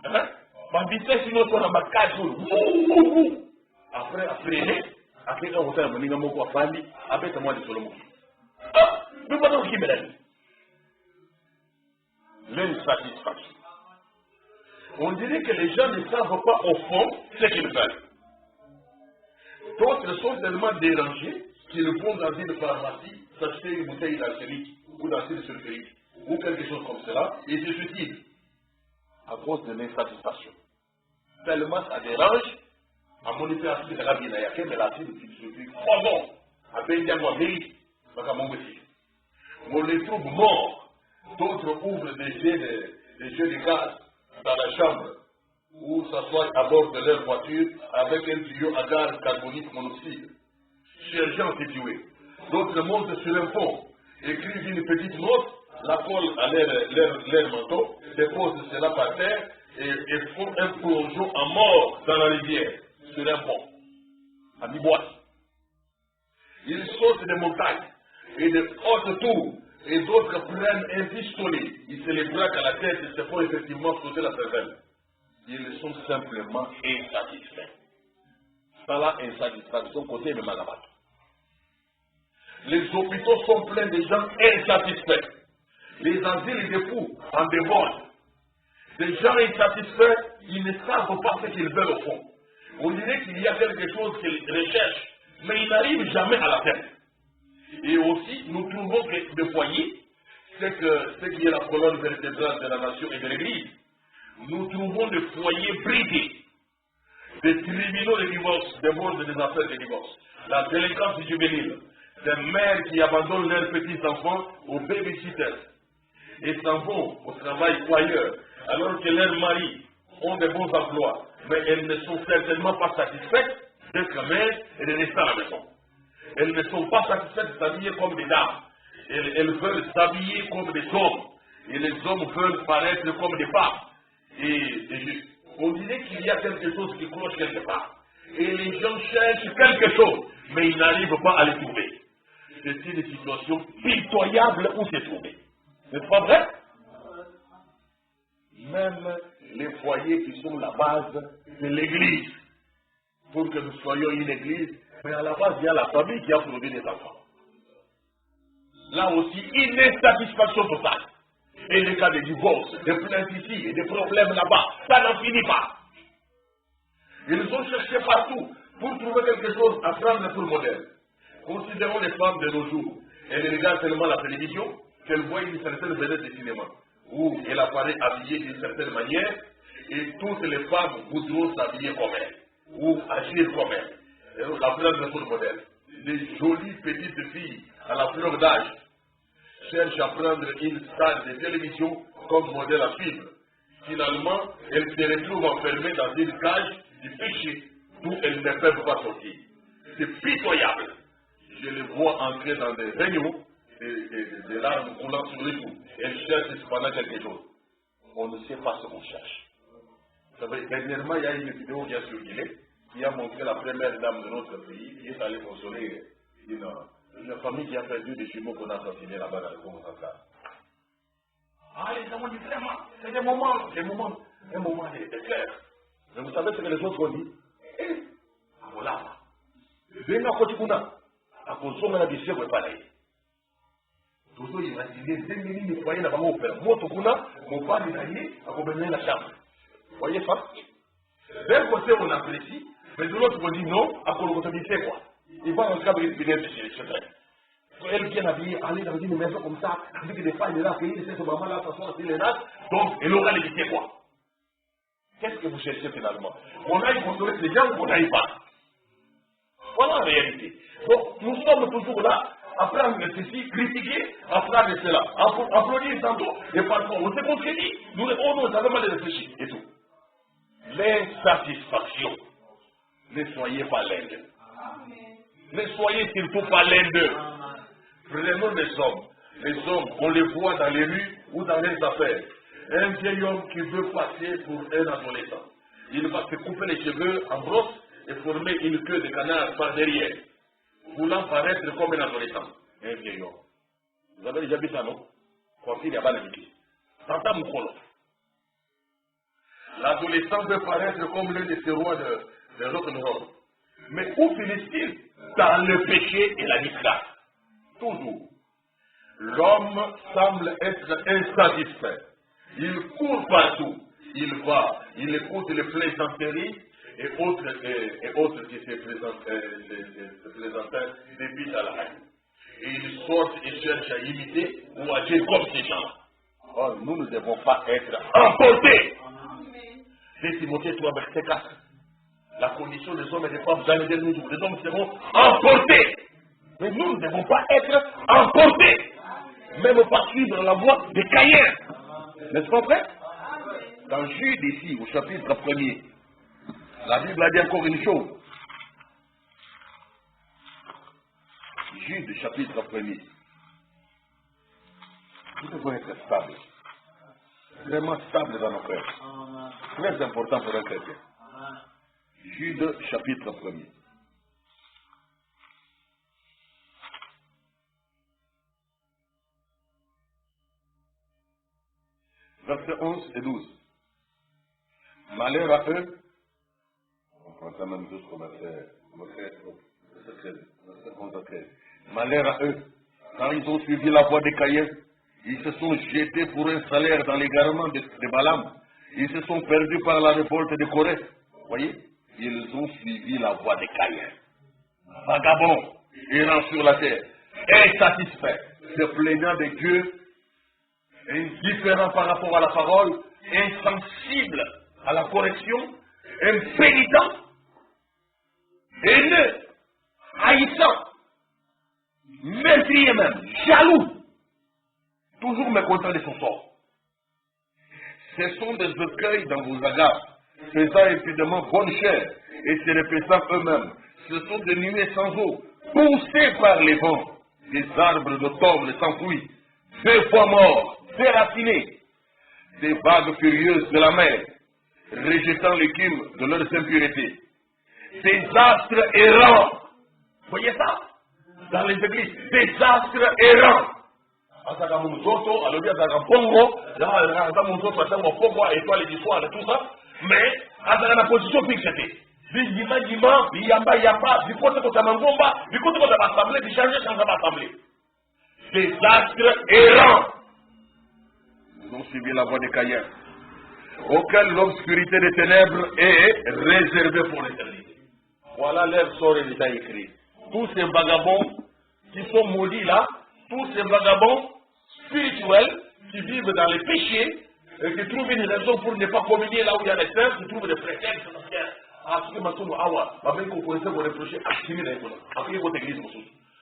Hein? Ma vitesse, sinon, on a ma 4 jours. Après, on va faire un famille, après, moi de Solomon. Ah, nous pas dans qui me l'a. L'insatisfaction. On dirait que les gens ne savent pas au fond ce qu'ils veulent. D'autres sont tellement dérangés qu'ils vont dans une pharmacie s'acheter une bouteille d'arsenic ou d'acide sulfurique ou quelque chose comme cela et se suicident à cause de l'insatisfaction. Tellement ça dérange, à mon effet, acide de la vie, il y a que de l'acide sulfurique. Oh bon, à peine d'y avoir mis, on les trouve morts. D'autres ouvrent des jeux de gaz dans la chambre ou s'assoient à bord de leur voiture avec un tuyau à gaz carbonique monoxyde. Cherchant à tuer. D'autres montent sur un pont, écrivent une petite note, la collent à leur manteau, déposent cela par terre et font un plongeon à mort dans la rivière, sur un pont, à mi-boîte. Ils sautent des montagnes et de hautes tours, et d'autres prennent un pistolet, ils se les braquent à la tête et se font effectivement sauter la cervelle. Ils sont simplement insatisfaits. Ça là, insatisfaction côté de Magabat. Les hôpitaux sont pleins de gens insatisfaits. Les asiles de fous en débordent. Des gens insatisfaits, ils ne savent pas ce qu'ils veulent au fond. On dirait qu'il y a quelque chose qu'ils recherchent, mais ils n'arrivent jamais à la tête. Et aussi, nous trouvons que le foyer, c'est ce qui est la colonne vertébrale de la nation et de l'Église. Nous trouvons des foyers bridés, des tribunaux de divorce, des bourses des affaires de divorce, la délinquance juvénile, des mères qui abandonnent leurs petits-enfants aux babysitters et s'en vont au travail ou ailleurs, alors que leurs maris ont de bons emplois, mais elles ne sont certainement pas satisfaites d'être mères et de rester à la maison. Elles ne sont pas satisfaites de s'habiller comme des dames. Elles veulent s'habiller comme des hommes. Et les hommes veulent paraître comme des femmes. Et on dirait qu'il y a quelque chose qui cloche quelque part. Et les gens cherchent quelque chose, mais ils n'arrivent pas à le trouver. C'est une situation pitoyable où c'est trouvé. N'est-ce pas vrai? Même les foyers qui sont la base de l'église, pour que nous soyons une église, mais à la base, il y a la famille qui a produit des enfants. Là aussi, une insatisfaction totale. Et les cas de divorce, de plaintes ici et des problèmes là-bas, ça n'en finit pas. Ils ont cherché partout pour trouver quelque chose à prendre pour modèle. Considérons les femmes de nos jours. Elles regardent seulement la télévision, qu'elles voient une certaine vedette de cinéma, où elle apparaît habillée d'une certaine manière, et toutes les femmes voudront s'habiller comme elle, ou agir comme elle. Et la prendre pour modèle. Les jolies petites filles à la fleur d'âge cherchent à prendre une star de télévision comme modèle à suivre. Finalement, elles se retrouvent enfermées dans une cage du péché d'où elles ne peuvent pas sortir. C'est pitoyable. Je les vois entrer dans des réunions, des larmes coulant sur les joues. Elles cherchent cependant quelque chose. On ne sait pas ce qu'on cherche. Vous savez, dernièrement, il y a une vidéo qui a circulé, qui a montré la première dame de notre pays qui est allée consoler une famille qui a perdu des jumeaux qu'on a assassinés là-bas dans le Congo central. Ah, les gens ont dit vraiment, c'est un moment clair. Mais vous savez ce que les autres ont dit? Ah, voilà. Venga Kotikuna, à consommer la vie, c'est pas là. Tout ça, il m'a dit, les ennemis ne croyaient pas au père. Moi, Tokuna, mon père, il a dit, à combien la chambre. Vous voyez ça? D'un côté, on apprécie, mais de l'autre, on dit non, à quoi on dit c'est quoi. Il va en cas de c'est vrai. Elle vient habiller, aller dans une maison comme ça, dit que des fois, il est là, accueillir, ce maman-là, s'asseoir sur les nattes, donc elle aura l'évité quoi. Qu'est-ce que vous cherchez finalement? On aille contrôler les gens ou on n'aille pas? Voilà la réalité. Donc, nous sommes toujours là, à prendre ceci, critiquer, à prendre cela, applaudir tantôt, et parfois on se contredit, nous avons mal réfléchi, et tout. L'insatisfaction. Ne soyez pas l'un d'eux. Ne soyez surtout pas l'un d'eux. Prenons les hommes. Les hommes, on les voit dans les rues ou dans les affaires. Un vieil homme qui veut passer pour un adolescent. Il va se couper les cheveux en brosse et former une queue de canard par derrière, voulant paraître comme un adolescent. Un vieil homme. Vous avez déjà vu ça, non? Quand il y a pas d'église. Tanta Moukolo. L'adolescent veut paraître comme l'un de ces rois de l'autre monde. Mais où finit-il? Dans le péché et la disgrâce. Toujours. L'homme semble être insatisfait. Il court partout. Il va, il écoute les plaisanteries et autres qui se présentent depuis à la haine. Et ils sortent et cherchent à imiter ou à agir comme ces gens. Or, nous ne devons pas être emportés. C'est Timothée 3, verset 4. La condition des hommes et des femmes dans les derniers jours. Les hommes seront emportés. Mais nous ne devons pas être emportés. Même pas suivre la voie des Caïens. N'est-ce pas vrai? Dans Jude ici, au chapitre 1er, la Bible a dit encore une chose. Jude, chapitre 1er. Nous devons être stables. Vraiment stables dans nos cœurs. Très important pour un chrétien. Jude, chapitre 1er. Versets 11 et 12. Malheur à eux. On prend ça même jusqu'au verset 13. Malheur à eux. Quand ils ont suivi la voie des Caïens, ils se sont jetés pour un salaire dans l'égarement de Balaam. Ils se sont perdus par la révolte de Corée. Vous voyez? Ils ont suivi la voie des Caïens. Vagabonds, errant sur la terre, insatisfaits, se plaignant de Dieu, indifférents par rapport à la parole, insensibles à la correction, impénitents, haineux, haïssants, meurtriers même, jaloux, toujours mécontents de son sort. Ce sont des écueils dans vos agapes, faisant évidemment bonne chair et se répétant eux-mêmes. Ce sont des nuées sans eau, poussées par les vents, des arbres d'automne sans fruits, 2 fois morts, déracinés, des vagues furieuses de la mer, rejetant l'écume de leurs impuretés, des astres errants. Voyez ça? Dans les églises, des astres errants. Mais, à la position fixe, des astres errants. Ils ont suivi la voie des Caïens, auquel l'obscurité des ténèbres est réservée pour l'éternité. Voilà leur sort et l'état écrit. Tous ces vagabonds qui sont maudits là, tous ces vagabonds spirituels qui vivent dans les péchés et qui trouvent une raison pour ne pas communier là où il y a les saints, qui trouvent des prétextes.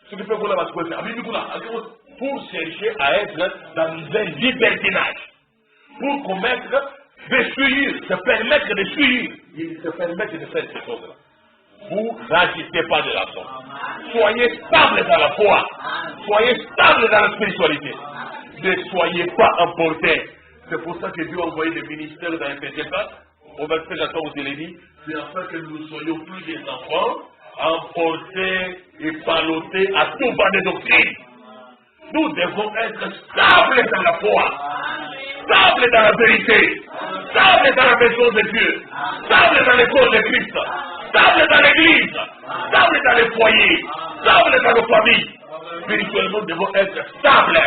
Ce qui fait pour chercher à être dans un libertinage, pour commettre des souillures, se permettre de souillures. Ils se permettent de faire ces choses-là. Vous n'agissez pas de la sorte. Soyez stable dans la foi. Soyez stable dans la spiritualité. Ne soyez pas emportés. C'est pour ça que Dieu a envoyé le ministère dans Ephésiens 4, au verset 14, il est dit, c'est afin que nous soyons plus des enfants, emportés et pallotés à tout bas de doctrine. Nous devons être stables dans la foi, stables dans la vérité, stables dans la maison de Dieu, stables dans le corps de Christ, stables dans l'église, stables dans les foyers, stables dans nos familles. Spirituellement, nous devons être stables.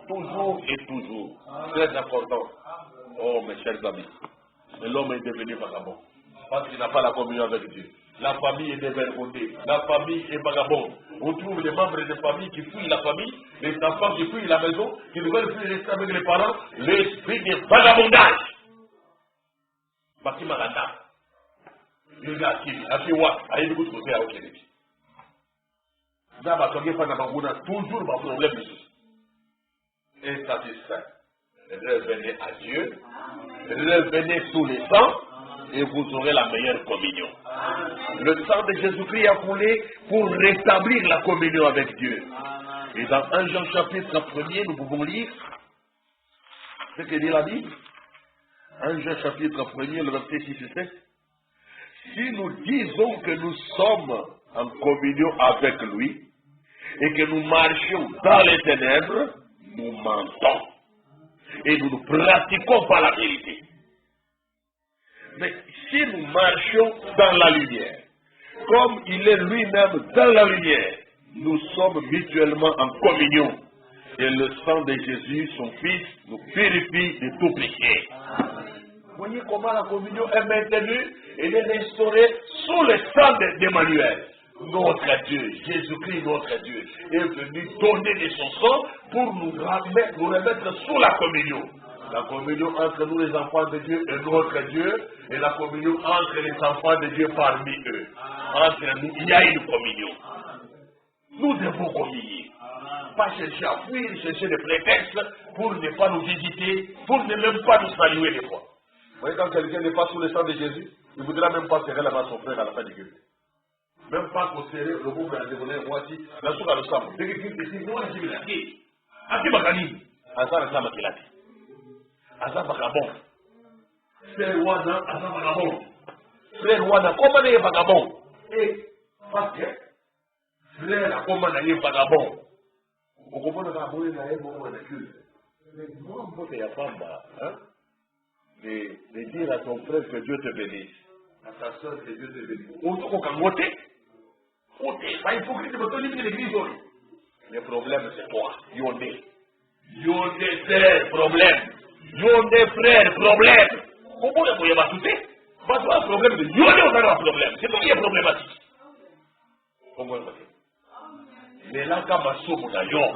Toujours et toujours. Très important. Oh, mes chers amis, l'homme est devenu vagabond. Parce qu'il n'a pas la communion avec Dieu. La famille est dévergondée. La famille est vagabonde. On trouve les membres de famille qui fuient la famille, les enfants qui fuient la maison, qui ne veulent plus rester avec les parents. L'esprit de vagabondage. Baki Maganda. Il y a Akiwa. Aïe, nous vous à Okénébi. D'abord, toujours un problème ici. Insatisfait. Revenez à Dieu. Revenez sous les sangs. Et vous aurez la meilleure communion. Le sang de Jésus-Christ a coulé pour rétablir la communion avec Dieu. Et dans 1 Jean chapitre 1er, nous pouvons lire ce que dit la Bible. 1 Jean chapitre 1er, le verset 6 et 7. Si nous disons que nous sommes en communion avec lui et que nous marchions dans les ténèbres, nous mentons. Et nous ne pratiquons pas la vérité. Mais si nous marchions dans la lumière, comme il est lui-même dans la lumière, nous sommes mutuellement en communion. Et le sang de Jésus, son Fils, nous purifie de tout péché. Vous voyez comment la communion est maintenue et est restaurée sous le sang d'Emmanuel. Notre Dieu, Jésus-Christ, notre Dieu, est venu donner de son sang pour nous remettre sous la communion. La communion entre nous les enfants de Dieu et notre Dieu, et la communion entre les enfants de Dieu parmi eux. Entre nous, il y a une communion. Nous devons communier. Pas chercher à fuir, chercher des prétextes pour ne pas nous visiter, pour ne même pas nous saluer des fois. Vous voyez, quand quelqu'un n'est pas sous le sang de Jésus, il ne voudra même pas serrer la main à son frère à la fin du culte. Même pas pour serrer le groupe à la dévoler, voici, la soupe à le sang. Dès qu'il dit, moi, je vais la dire. Aki Bakani, Asa la Sama Kilati. Asa Bakabon. Frère Wana, Asa Bakabon. Frère Wana, comment est vagabond? Et, parce que, frère, comment est vagabond? Vous comprenez que vous avez un moment de culte. Mais moi, je ne pas de dire à ton frère que Dieu te bénisse. À ta soeur que Dieu te bénisse. On te dit il faut que tu me donnes l'église. Le problème, c'est toi. Yondé. Yondé, frère, problème. Yondé, frère, problème. Comment vous pouvez m'ajouter? Parce que le problème de Yondé, on a un problème. C'est toi qui est problématique. Comment vous pouvez? Mais là, quand ma somme n'a yon,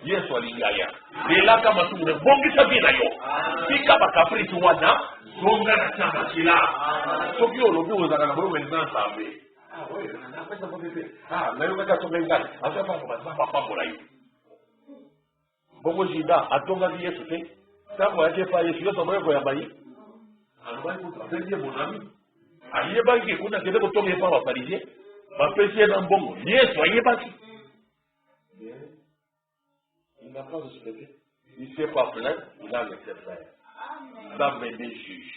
Yesu alingaya. Mais là, quand ma somme n'a bongi sabi na yon, si kaba caprice wana, zonga na chamba kila. Soki olobi ozaka na bolo maintenant sambe. Ah oui, après ça peut faire. Ah, na yon kaka somme ngai. Après pas pour la yon. Bongo jida, atonga di Yesu te. Ça va être pas Yesu, ça va être quoi bayi. Alors va écouter, c'est mon ami. Aïe bangi, kuna kede ko tonga pas wa parisien. Va pécher dans bongo. Yesu aïe bangi. Il n'a pas respecté. Il ne s'est pas plaint, il a laissé faire. Zamba est des juges.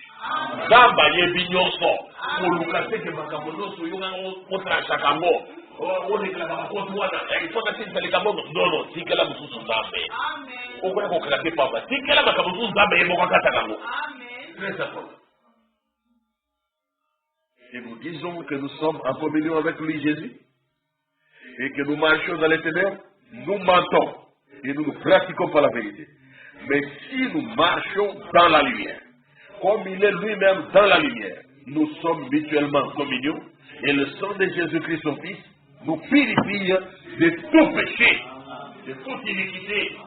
Zamba est bignon sort. Pour nous casser que Makamono soit contre un chakambo. On réclame à contre moi. Il faut que c'est le Cameroun. Non, non, si qu'elle a besoin de Zamba. On croit qu'on ne crée pas. Si qu'elle a besoin de Zamba, il faut qu'on casse Chakambo. Très important. Et nous disons que nous sommes en communion avec lui, Jésus, et que nous marchons dans les ténèbres, nous mentons. Et nous ne pratiquons pas la vérité. Mais si nous marchons dans la lumière, comme il est lui-même dans la lumière, nous sommes mutuellement en communion, et le sang de Jésus-Christ, son Fils, nous purifie de tout péché, de toute iniquité.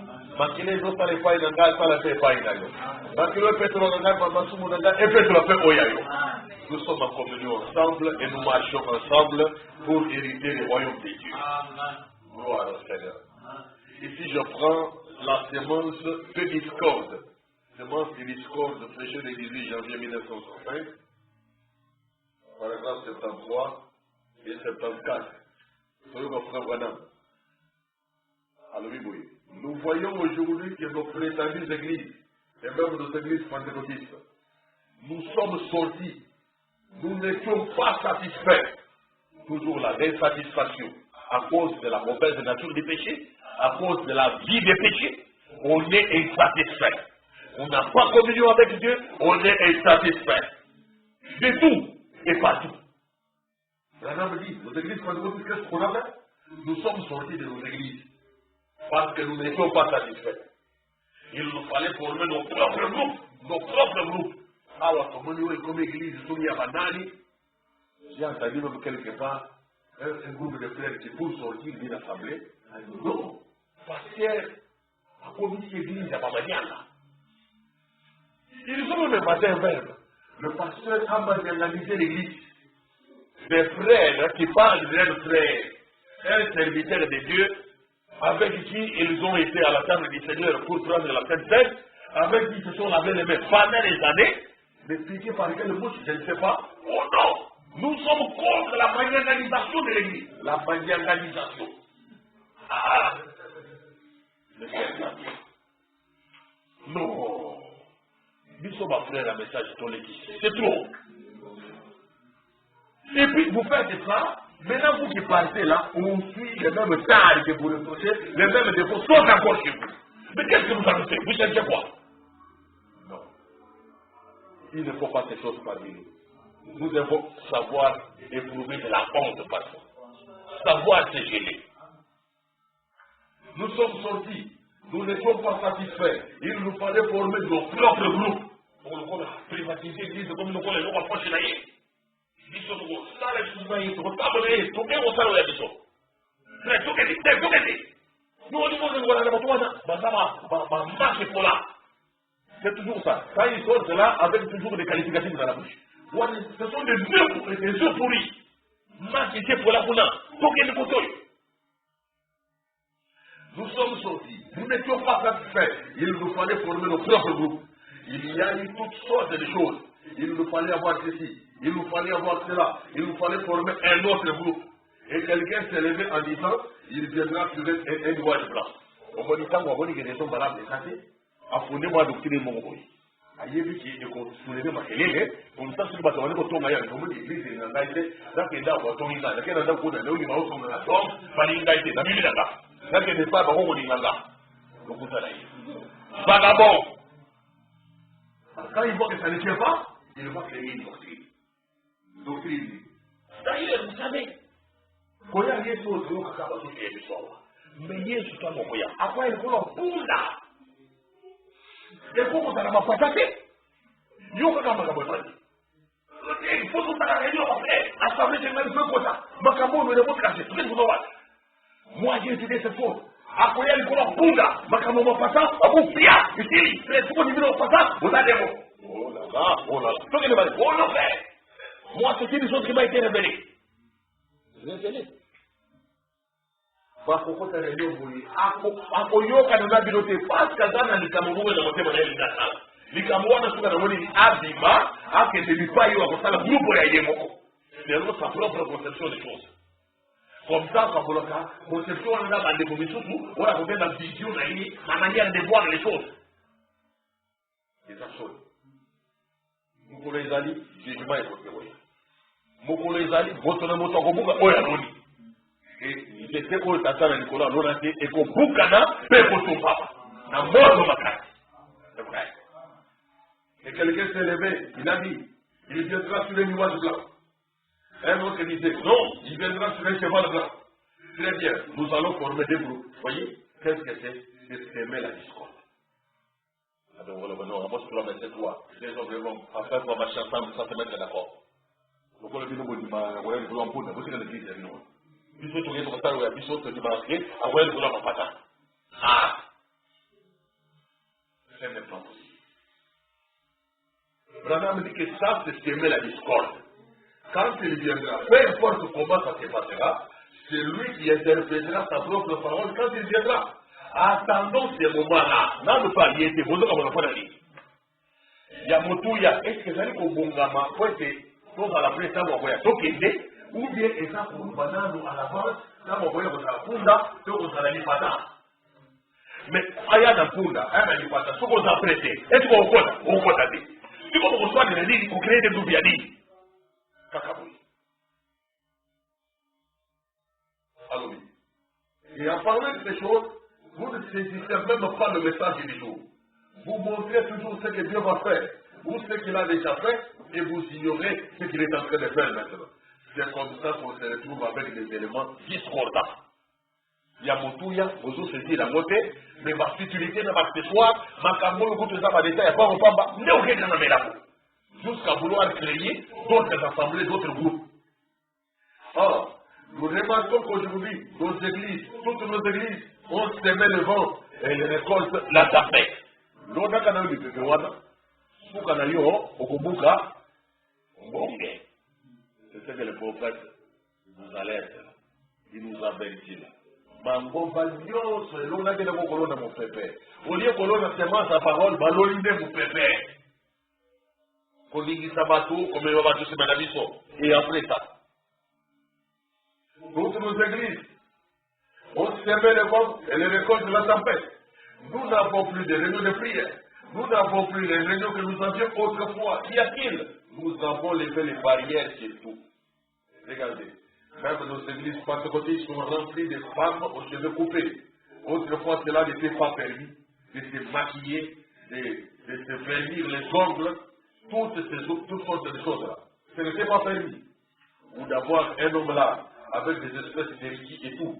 Nous sommes en communion ensemble et nous marchons ensemble pour hériter le royaume de Dieu. Gloire au Seigneur. Ici, je prends la sémence de discorde. Sémence de discorde prêchée le 18 janvier 1965, paragraphe 73 et 74. Soyez mon frère Branham. Alors, oui. Nous voyons aujourd'hui que nos prétendues églises, et même nos églises pentecôtistes, nous sommes sortis. Nous n'étions pas satisfaits. Toujours la insatisfaction à cause de la mauvaise nature du péché. À cause de la vie des péchés, on est insatisfait. On n'a pas communion avec Dieu, on est insatisfait. De tout et partout. Branham me dit, nos églises, qu'est-ce qu'on a fait? Nous sommes sortis de nos églises parce que nous n'étions pas satisfaits. Il nous fallait former nos propres groupes Awa, comme église, j'ai entendu même quelque part un groupe de frères qui pour sortir d'une assemblée. Non, pasteur, a commis l'église à Babadiana. Ils ont même matin un verbe. Le pasteur a marginalisé l'église. Des frères qui parlent de leurs frères, un serviteur de Dieu, avec qui ils ont été à la table du Seigneur pour prendre la Sainte Seine, avec qui ils se sont lavés les mains pendant des années, mais piqué par quelle bouche, je ne sais pas. Oh non! Nous sommes contre la marginalisation de l'église. La marginalisation. Ah! Non! Nous sommes frères à message sur l'église. C'est trop. Et puis vous faites ça, maintenant vous qui partez là, on suit les mêmes tailles que vous reprochez, les mêmes défauts sont encore chez vous. Mais qu'est-ce que vous avez fait? Vous cherchez quoi? Non. Il ne faut pas ces choses parmi nous. Nous devons savoir éprouver de la honte parfois. Savoir se gêner. Nous sommes sortis. Nous n'étions pas satisfaits. Il nous fallait former nos propres groupes. Pour nous privatiser l'église comme nous les gens approchent là. C'est toujours ça. Quand ils sortent là, avec toujours des qualificatifs dans la bouche. Ce sont des œufs pourris. Nous sommes sortis. Nous n'étions pas satisfaits. Il nous fallait former nos propres groupes. Il y a eu toutes sortes de choses. Il nous fallait avoir ceci. Il nous fallait avoir cela. Il nous fallait former un autre groupe. Et quelqu'un s'est levé en disant, il viendra sur un nuage blanc. Au moment où on va dire que les gens valables de santé, à fonder moi doctrine mon boy. Aïe, lui qui est soulevé ma kelele, comme ça, si vous avez un ton ailleurs, comme l'église est dans l'aïté, là, c'est là où on est là, là, là, où on est là, où on est là, pas l'ingaïté, la mille là, là, que n'est pas, bah, on est là. Donc, vous allez. Vagabond. Quand il voit que ça ne tient pas, il va créer une doctrine. Doctrine. D'ailleurs, vous savez, quand il y a des choses qui ont été faites, mais il y a des choses qui ont après, il faut leur poula. Et comment ça n'a pas passé? Il y a un peu il faut que ça ait réunion après. Assemblée générale, il faut que ça. Macambo, nous devons cacher. Qu'est-ce que vous avez? Moi, j'ai étudié cette faute. Après, il faut leur poula. Macambo, mon passant, à vous, pia. Ici, c'est tout le monde qui est passant. Vous avez des mots. Oh là là, oh là là. Tout le monde oh non, frère. Moi, c'est une chose qui m'a été révélée. Révélée. Bakokota réunion bouli. Akoyoka na bilote parce que dans les Cameroun na motema na l'État. Les Cameroun na suka na moni abima, ake de bipa yo akosala groupe ya yemoko. C'est sa propre conception des choses. Comme ça, quand vous conception on a dans des commissions, on a côté la vision la manière de voir les choses. C'est ça chose. Mukolo ezali, jugement est côté. Mukolo ezali, votre nom to kobuka oya noni. Et c'est quoi ça ça Nicolas l'on et qu'on boukana peut pour papa na mort makati. C'est vrai. Et quelqu'un s'est levé, il a dit, il viendra sur le nuage blanc. Un autre disait, non, il viendra sur un cheval blanc. Très bien, nous allons former des groupes. Vous voyez, qu'est-ce que c'est? C'est s'aimer la discorde. Alors voilà, non, on va se mettre cette loi. Les gens vont faire pour marcher ensemble sans se mettre d'accord. Donc on a dit, on va vous c'est l'église, non. Biso tu ngeko mstari wa biso tu dimanche awele kula mapata. Ah. C'est même pas possible. Branham dit que ça c'est semer la discorde. Quand il viendra, peu importe comment ça se passera, c'est lui qui interprétera sa propre parole quand il viendra. Attendons ces moments-là. N'en pas y être, vous n'avez pas d'aller. Yamotuya, est-ce que vous allez kobongama, pour la presse, vous voyez, donc ou bien eza kulubana à l'avance na mokoya kozala punda to kozala lipata mais aya na punda aya na lipata soko oza prêté est-ce que okota te siko okoswanela nini kocrée des doubles ya nini kaka boye alors oui et en parlant de ces choses vous ne saisissez même pas le message du jour vous montrez toujours ce que Dieu va faire ou ce qu'il a déjà fait et vous ignorez ce qu'il est en train de faire maintenant. C'est comme ça qu'on se retrouve avec des éléments discordants. Il y a Moutouya, vous se dit la montée, mais ma futilité, ma accessoire, ma cambo, le goût de ça, ma détail, pas au pamba, ne au rien dans la jusqu'à vouloir créer d'autres assemblées, d'autres groupes. Or, nous remarquons qu'aujourd'hui, nos églises, toutes nos églises, on s'aimait le vent et les récoltes la tapette. L'on a canal du Pépewana, sous canalio, Okobuka, Mbonge. C'est ce que le prophète nous alerte, il nous avertit là. Mangomba nyonso l'on a que nous colonna mon pépé. Au lieu que l'on a seulement sa parole, balolinde mon pépé. Koligi sabato, comme le bateau c'est manabiso. Et après ça. Toutes nos églises, on s'aimait le vent et les récoltes de la tempête. Nous n'avons plus de réunions de prière. Nous n'avons plus les réunions que nous avions autrefois. Qu'y a-t-il? Nous avons levé les barrières sur tout. Regardez, même nos églises pentecôtistes sont remplies de femmes aux cheveux coupés. Autrefois, cela n'était pas permis de se maquiller, de se vernir les ongles, toutes sortes de choses-là. Ce n'était pas permis. Ou d'avoir un homme là, avec des espèces d'héritiers et tout,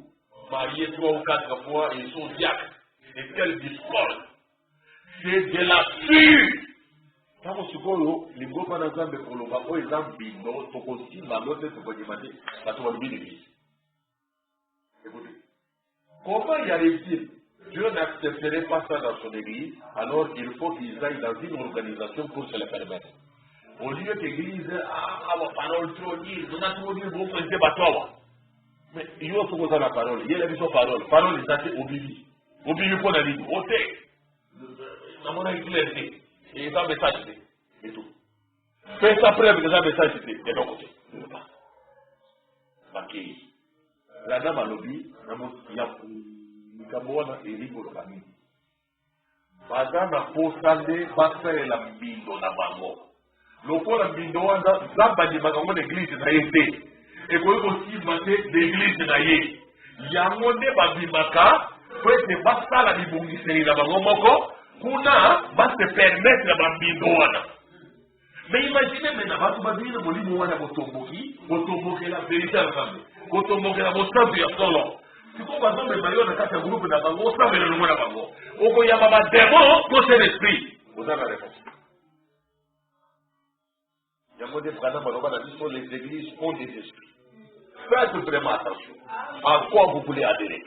mariés 3 ou 4 fois et ils sont diacres. Et quel discorde! C'est de la suite! Tant que sikoyo, les groupes en ensemble pour le babo, ils ont bindo, tokosi, malote, tokodimate, la tokobi l'église. Écoutez, comment y arrive-t-il? Dieu n'accepterait pas ça dans son église, alors il faut qu'ils aillent dans une organisation pour se le permettre. Au lieu que l'église, ma parole trop dire, nous n'avons pas dit, vous faites pas toi. Mais il y a tout ça la parole, il y a la parole, parole est assez obéie. Obéie pour la ligne, ôtez. Dans mon église, et ça message et tout. Fais ça preuve que ça message et donc côté. Bakei. La dame a lobby, il y a Nikamwana et Rico le famille. Baza na posande, basa et la bindo na bango. Loko la bindo wanda, zamba di magango l'église na yete. Et qu'on aussi maté l'église na ye. Yangonde babimaka, faut être basa la bibongiseri na bango moko. Kuna va se permettre la bambindoana. Mais imaginez maintenant, vous avez dit que vous avez la vérité ensemble. Vous avez la vérité ensemble. Si vous avez un groupe de bango, vous avez le nom de bango. Vous avez un démon pour cet esprit. Vous avez la réponse. Il y a des gens les églises ont des esprits. Faites vraiment attention à quoi vous voulez adhérer.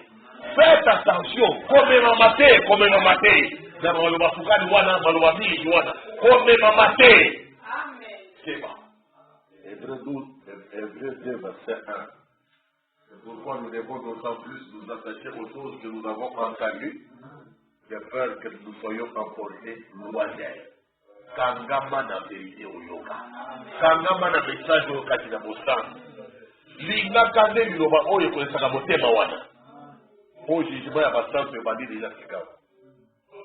Faites attention, comme un maté. Na maloba fukani wana maloba mingi wana kome mamate. Amen. C'est bon. Hébreux 2 verset 1. C'est pourquoi nous devons d'autant plus nous attacher aux choses que nous avons entendues, de peur que nous soyons emportés loin d'elles. Kangama na vérité au yoga. Kangama na message au kati na bostan. Linga kande liloba oyo kolesaka motema wana. O jugement ya basanse ebandi déjà sikao.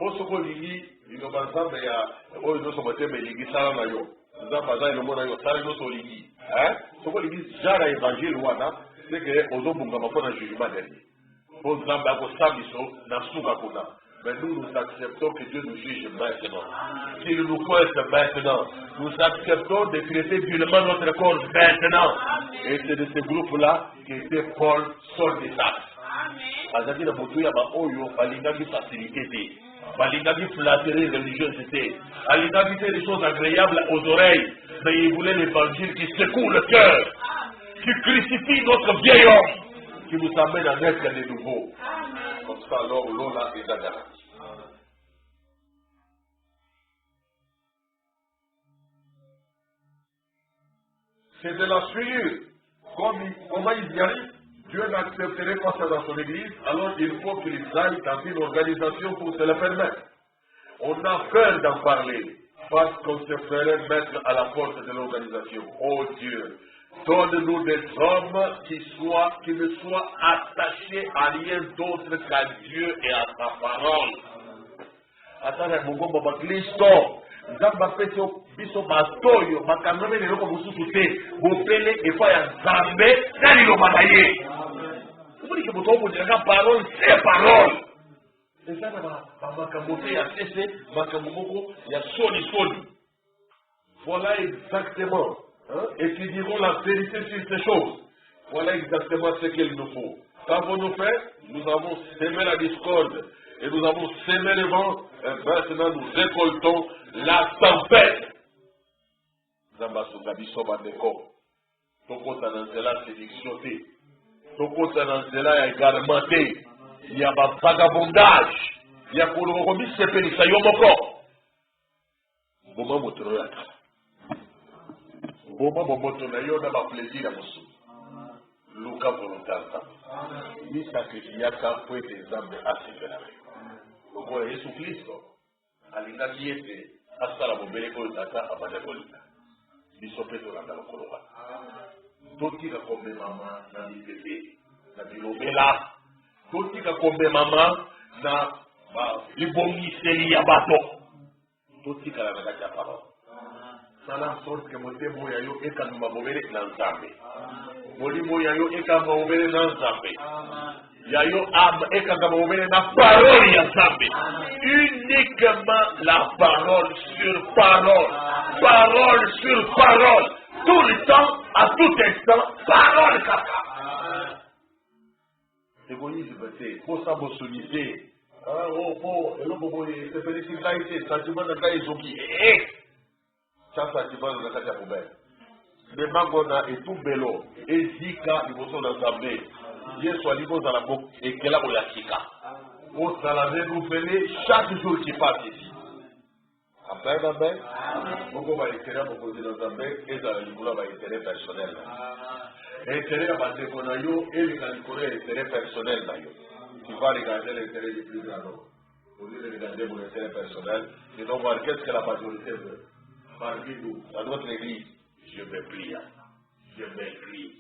Osoko lili liloba nzambe ya oyo nyonso motema elingi sala na yo nzambe aza elongo na yo sala nyonso olingi soko lingi jara évangile wana seke ozobungama mpo na jugement dernier mpo nzambe akosa biso na suka kuna. Mais nous acceptons que Dieu nous juge maintenant. S'il nous faut être maintenant, nous acceptons de traiter durement notre corps maintenant. Et c'est de ce groupe-là qu'était Paul, Saul des Actes. Azaki na moto ya ba oyo balingaki facilité. Balingaki flatterie religiosité. Balingaki fait des choses agréables aux oreilles. Mais il voulait l'évangile qui secoue le cœur, qui crucifie notre vieil homme, qui nous amène à naître de nouveau. Comme ça, alors, l'on a des garanties. C'est de la suivre. Comment il y arrive? Dieu n'accepterait pas ça dans son église, alors il faut qu'il aille dans une organisation pour se le permettre. On a peur d'en parler, parce qu'on se ferait mettre à la porte de l'organisation. Oh Dieu, donne-nous des hommes qui ne soient attachés à rien d'autre qu'à Dieu et à sa parole. Attendez, mon gars, Christo. Nzamba peso biso bastoyo bakameme lelo ko mususu te bopele efa ya Nzambe nani lo manaye. Vous dites que vous avez la parole, c'est parole. Et ça, il y a cessé, il y a soli. Voilà exactement. Et qui diront la vérité sur ces choses. Voilà exactement ce qu'il nous faut. Qu'avons-nous fait? Nous avons sémé la discorde. Et nous avons sémé le vent. Et maintenant, nous récoltons la tempête. Zamba Sungabiso Bandeko. Tokota dans cela séduction. Tokota dans cela également. Il y a un vagabondage. Il y a pour le remis c'est pénis. Ça y est encore. Moment motono. Moment motono. Il y a un plaisir à monsieur. Luka volontaire. Il sacrifia pour être exemple assez. Okola Yesu Kristo alingaki ete asala mobele oyo tata abanda kolina biso mpe tolanda lokolo wana totika komemama na mipepe na bilobela totika komemama na libongiseli ya bato totikala na kati ya parole sala sorte ke motema oyo yo ekanduma mobele na nzambe molimo oyo yo ekamba mobele na nzambe Yayo am ekagama ouvert la parole Yazambe. Uniquement la parole sur parole. Parole sur parole. Tout le temps, à tout instant, parole kaka. Égoïsme, c'est pour ça bossonité. Oh, bon, et l'homme, c'est félicité, sentiment de la isoki. Ça, sentiment de la poubelle. Le magona est tout bello. Et zika, ils vont s'en ensemble. Yesu alipozala ekela koyakika ozala nde nouvelle chaque jour qui passe ici après nzambe moko baintérêt ya mokonzi na nzambe ezala likolo ya baintérêt personnel intérêt ya bandeko na yo eleka likolo ya intérêt personnel na yo tu vas regarder l'intérêt du plus grand nombre au lieu de regarder mon intérêt personnel et donc voir qu'est-ce que la majorité veut parmi nous dans notre église je me plie je m'écris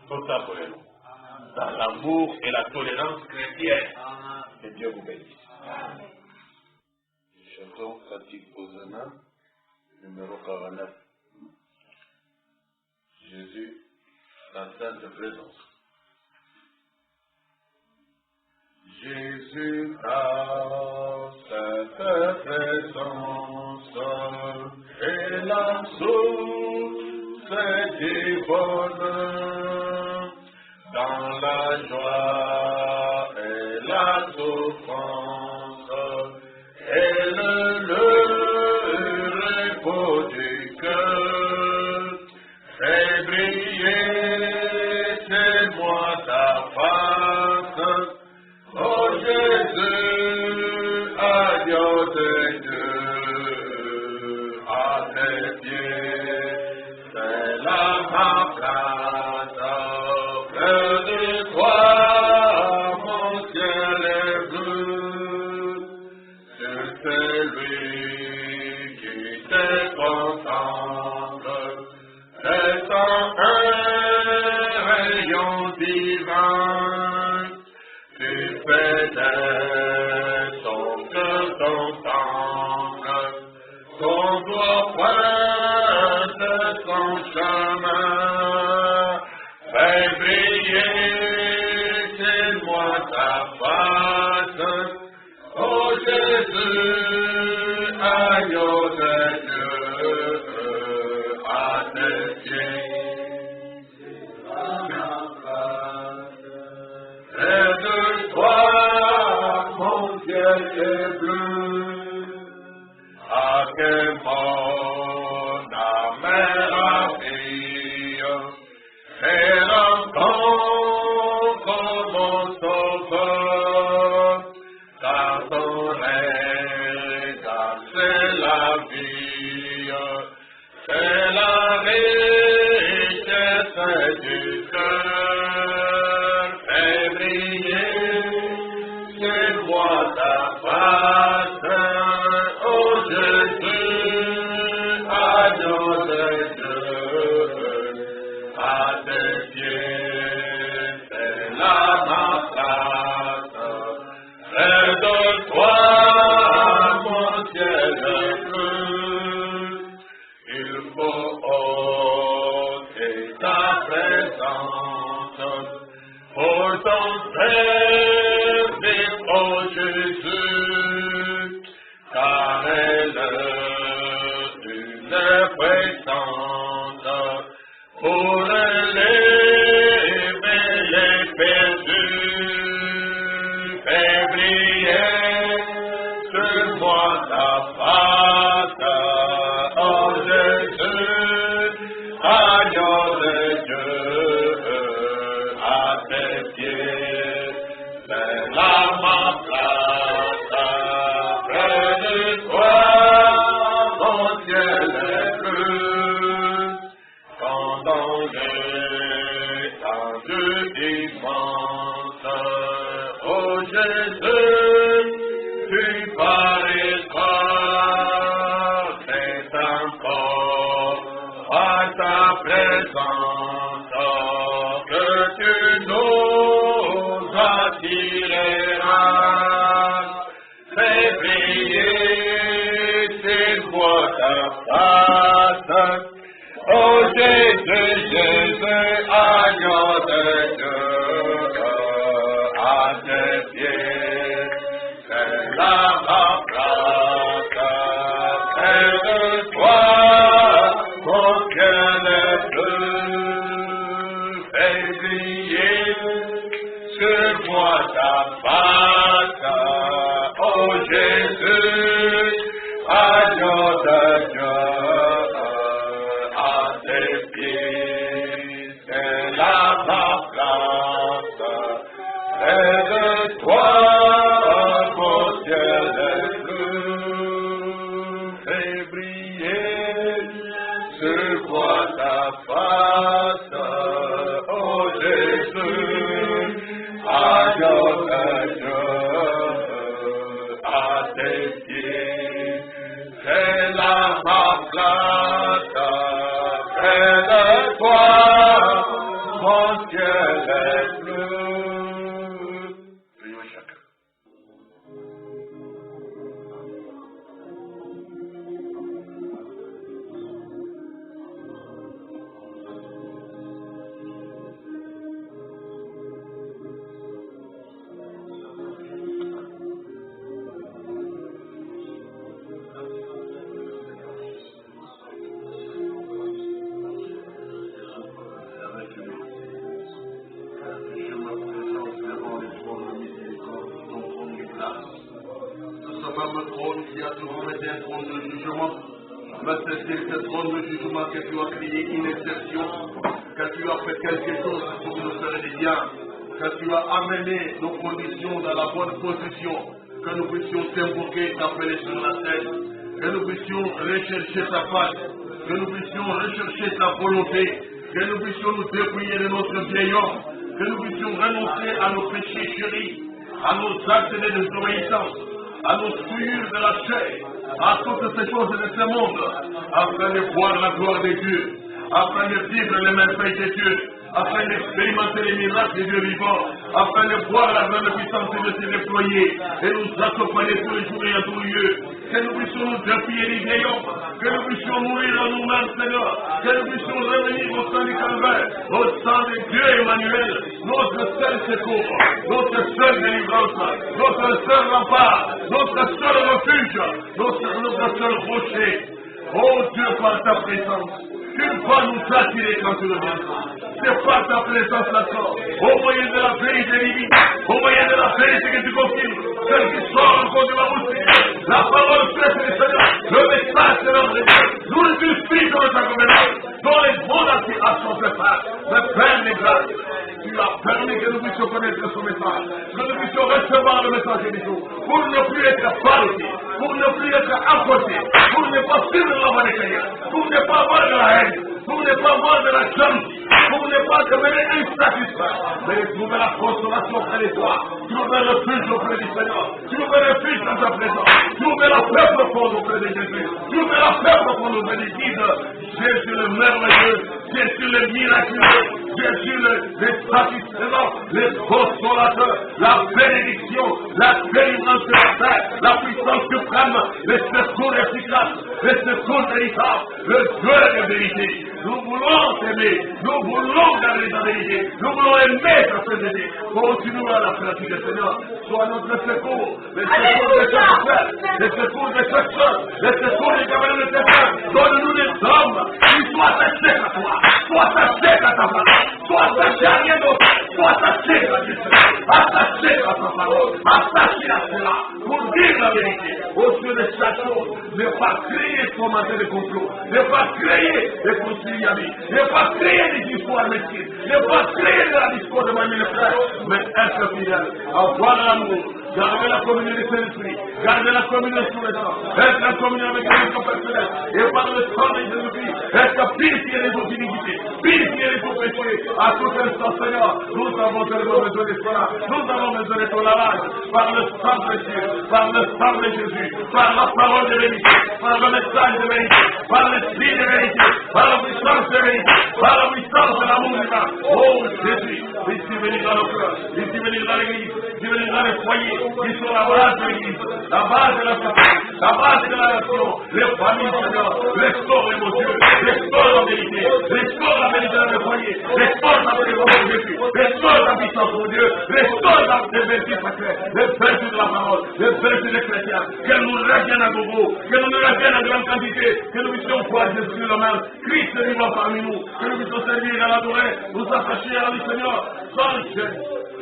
totalement dans l'amour et la tolérance chrétienne. Que Dieu vous bénisse. Chantons Cantique Hosanna, numéro 49. Jésus, dans sainte présence. Jésus, dans sainte présence, et la source du bonheur. Dans la joie et la souffrance et le repos du cœur, fais briller, c'est moi ta face, oh Jésus, adieu de Dieu, à tes pieds, c'est là ma place. Pour ton service, oh Jésus. face. Oh Jésus, Jésus, agneau de Dieu, à tes pieds, c'est la place, près de toi, mon cœur est bleu, fais briller sur moi ta face. Oh Jésus, agneau de Dieu, à tes pieds, c'est là ta place. Près de toi, mon ciel est bleu, fais briller sur moi ta face. Oh Jésus, agneau de Dieu, à tes pieds, c'est là ma place. Près de toi, mon ciel est bleu. Prions chacun. Je me présente devant les trônes de miséricorde, ton trône de grâce. Ce fameux trône qui a toujours été un trône de jugement, mais c'est sur ce trône de jugement que tu as crié une exception, que tu as fait quelque chose pour nous faire du bien, que tu as amené nos conditions dans la bonne position, que nous puissions t'invoquer, t'appeler sur la scène, que nous puissions rechercher ta face, que nous puissions rechercher ta volonté, que nous puissions nous dépouiller de notre vieil homme, que nous puissions renoncer à nos péchés chéris, à nos actes de désobéissance, à nos souillures de la chair, à toutes ces choses de ce monde, afin de voir la gloire de Dieu, afin de vivre les merveilles de Dieu, afin d'expérimenter les miracles de Dieu vivant, afin de voir la grande puissance de Dieu se déployer et nous accompagner tous les jours et en tout lieu. Que nous puissions nous dépouiller des vieilles hommes, que nous puissions mourir en nous-mêmes, Seigneur, que nous puissions revenir au sein du calvaire, au sein de Dieu Emmanuel, notre seul secours, notre seule délivrance, notre seul rempart, notre seul refuge, notre seul rocher. Oh Dieu, par ta présence, tu vas nous attirer quand tu reviendras. C'est par ta présence d'accord, au moyen de la vérité divine, au moyen de la vérité que tu confirmes, celle qui sort encore de la bouche. La parole fraîche du Seigneur, le message de l'homme de Dieu, nous les esprits dans ta communauté, dont les mondes à son préfère, le Père des grâces. Tu as permis que nous puissions connaître ce message, que nous puissions recevoir le message de Dieu, pour ne plus être ballottés, pour ne plus être emportés, pour ne pas suivre la voie des Seigneur, pour ne pas avoir de la haine, pour ne pas avoir de la jalousie, pour ne pas demeurer insatisfait, mais trouver la consolation auprès de toi, trouver le refuge auprès du Seigneur, trouver le refuge dans ta présence, trouver la paix profonde auprès de Jésus, trouver la paix profonde auprès de Jésus, Jésus le merveilleux, Jésus le miraculeux, Jésus le satisfaisant, le consolateur, la bénédiction, la délivrance de la paix, la puissance suprême, le secours efficace, le secours véritable, le Dieu de vérité. Nous voulons t'aimer, nous voulons garder ta vérité, nous voulons aimer ta fidélité. Continue à la pratique du Seigneur, sois notre secours, le secours de chaque frère, le secours de chaque soeur, le secours des camarades de tes frères. Donne-nous des hommes qui soient attachés à toi, soient attachés à ta parole, soient attachés à rien d'autre, soient attachés à Dieu, attachés à ta parole, attachés à cela, pour dire la vérité, au sujet de chaque chose, ne pas créer de commenter des complots, ne pas créer des conciliamis, ne pas créer des histoires mesquines, ne pas créer de la discours de mamie le frère, mais être fidèle, avoir l'amour, garder la communion de Saint-Esprit, garder la communion sous les dents, être en communion avec les personnels, et par le sang de Jésus-Christ, être purifié des autres iniquités, purifié des autres péchés, à tout instant, Seigneur, nous avons tellement besoin de cela, nous avons besoin de ton lavage, par le sang précieux, par le sang de Jésus, par la parole de vérité, par le message de vérité, par l'esprit de vérité, par la puissance de vérité, par la puissance de l'amour divin, Oh Jésus, ici venir dans nos cœurs, ici venir dans l'église, ici venir dans les foyers, qui sont la base de l'église, la base de la société, la base de la nation, les familles, Seigneur, restaure mon Dieu, restaure la vérité, restaure la vérité dans les foyers, restaure la présence de Jésus, restaure la puissance de Dieu, restaure les vertus sacrées, les vertus de la parole, les vertus des chrétiens, qu'elle nous revienne à gogo, qu'elle nous revienne en grande quantité, que nous puissions voir Jésus sur le même, Christ vivant parmi nous, que nous puissions servir et l'adorer, nous attacher à lui, Seigneur, sans gêne,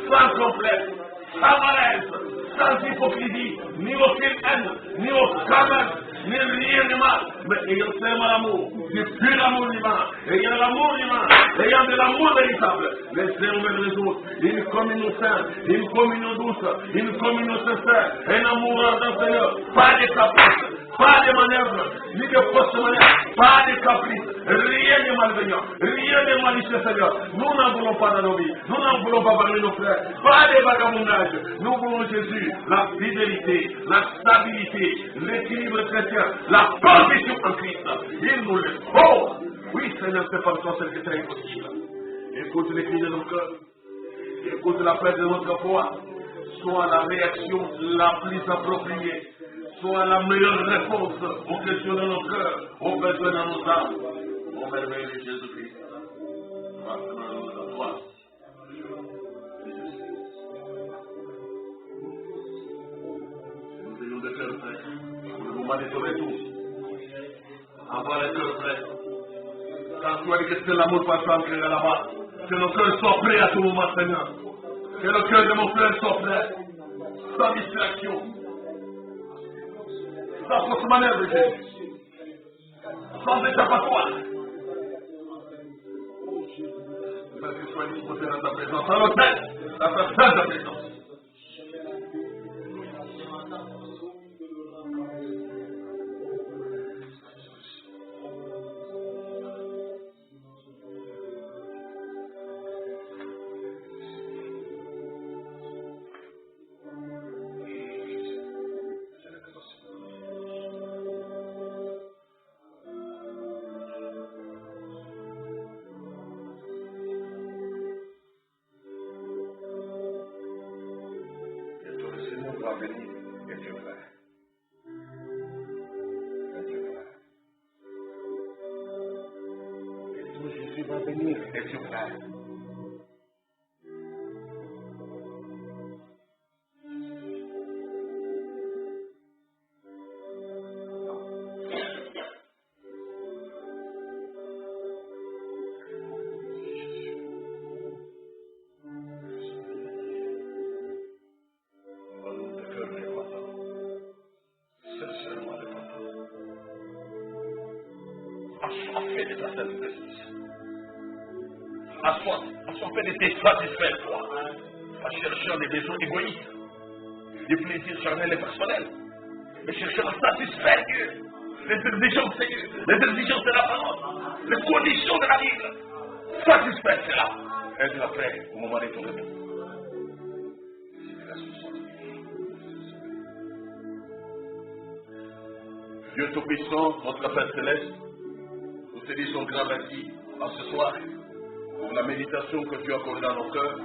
sans complexe, sans malaise, sans hypocrisie, ni aucune haine, ni aucun mal, ni rien de mal, mais ayant seulement l'amour, du pur amour divin, ayant l'amour divin, ayant de l'amour véritable, les uns envers les autres, une communion sainte, une communion douce, une communion sincère, un amour ardent, Seigneur, pas de caprices, pas de manœuvres, ni de fausses manœuvres, pas de caprices, rien de malveillant, rien de malicieux, Seigneur. Nous n'en voulons pas dans nos vies, nous n'en voulons pas parmi nos frères, pas de vagabondage. Nous voulons Jésus, la fidélité, la stabilité, l'équilibre chrétien, la condition en Christ. Il nous le faut. Oui, Seigneur, c'est pas toi celle qui est impossible. Écoute les cris de nos cœurs, écoute l'appel de notre foi, soit la réaction la plus appropriée, soit la meilleure réponse aux questions de nos cœurs, aux besoins de nos âmes. Mon merveilleux Jésus-Christ, maintenant à toi. Nous ayons des cœurs prêts, nous vous manifestons tous. Avoir les cœurs prêts. Quand tu as dit que c'est l'amour pas s'ancrer là-bas, que nos cœurs soient prêts à tout moment, Seigneur. Que le cœur de mon frère soit prêt, sans distraction, sans fausse manœuvre, Jésus, sans échappatoire. Parce que sois disposé dans ta présence, dans l'autel, dans ta sainte présence. Assoiffé de tes satisfaire, toi, en cherchant des besoins égoïstes, des plaisirs charnels et personnels, mais cherchant à satisfaire Dieu, les exigences de Dieu, les exigences de la parole, les conditions de la Bible. Satisfaire cela, et tu après, au moment de ton retour. Dieu Tout-Puissant, notre Père Céleste, nous te disons grand merci à ce soir pour la méditation que tu as accordée dans nos cœurs,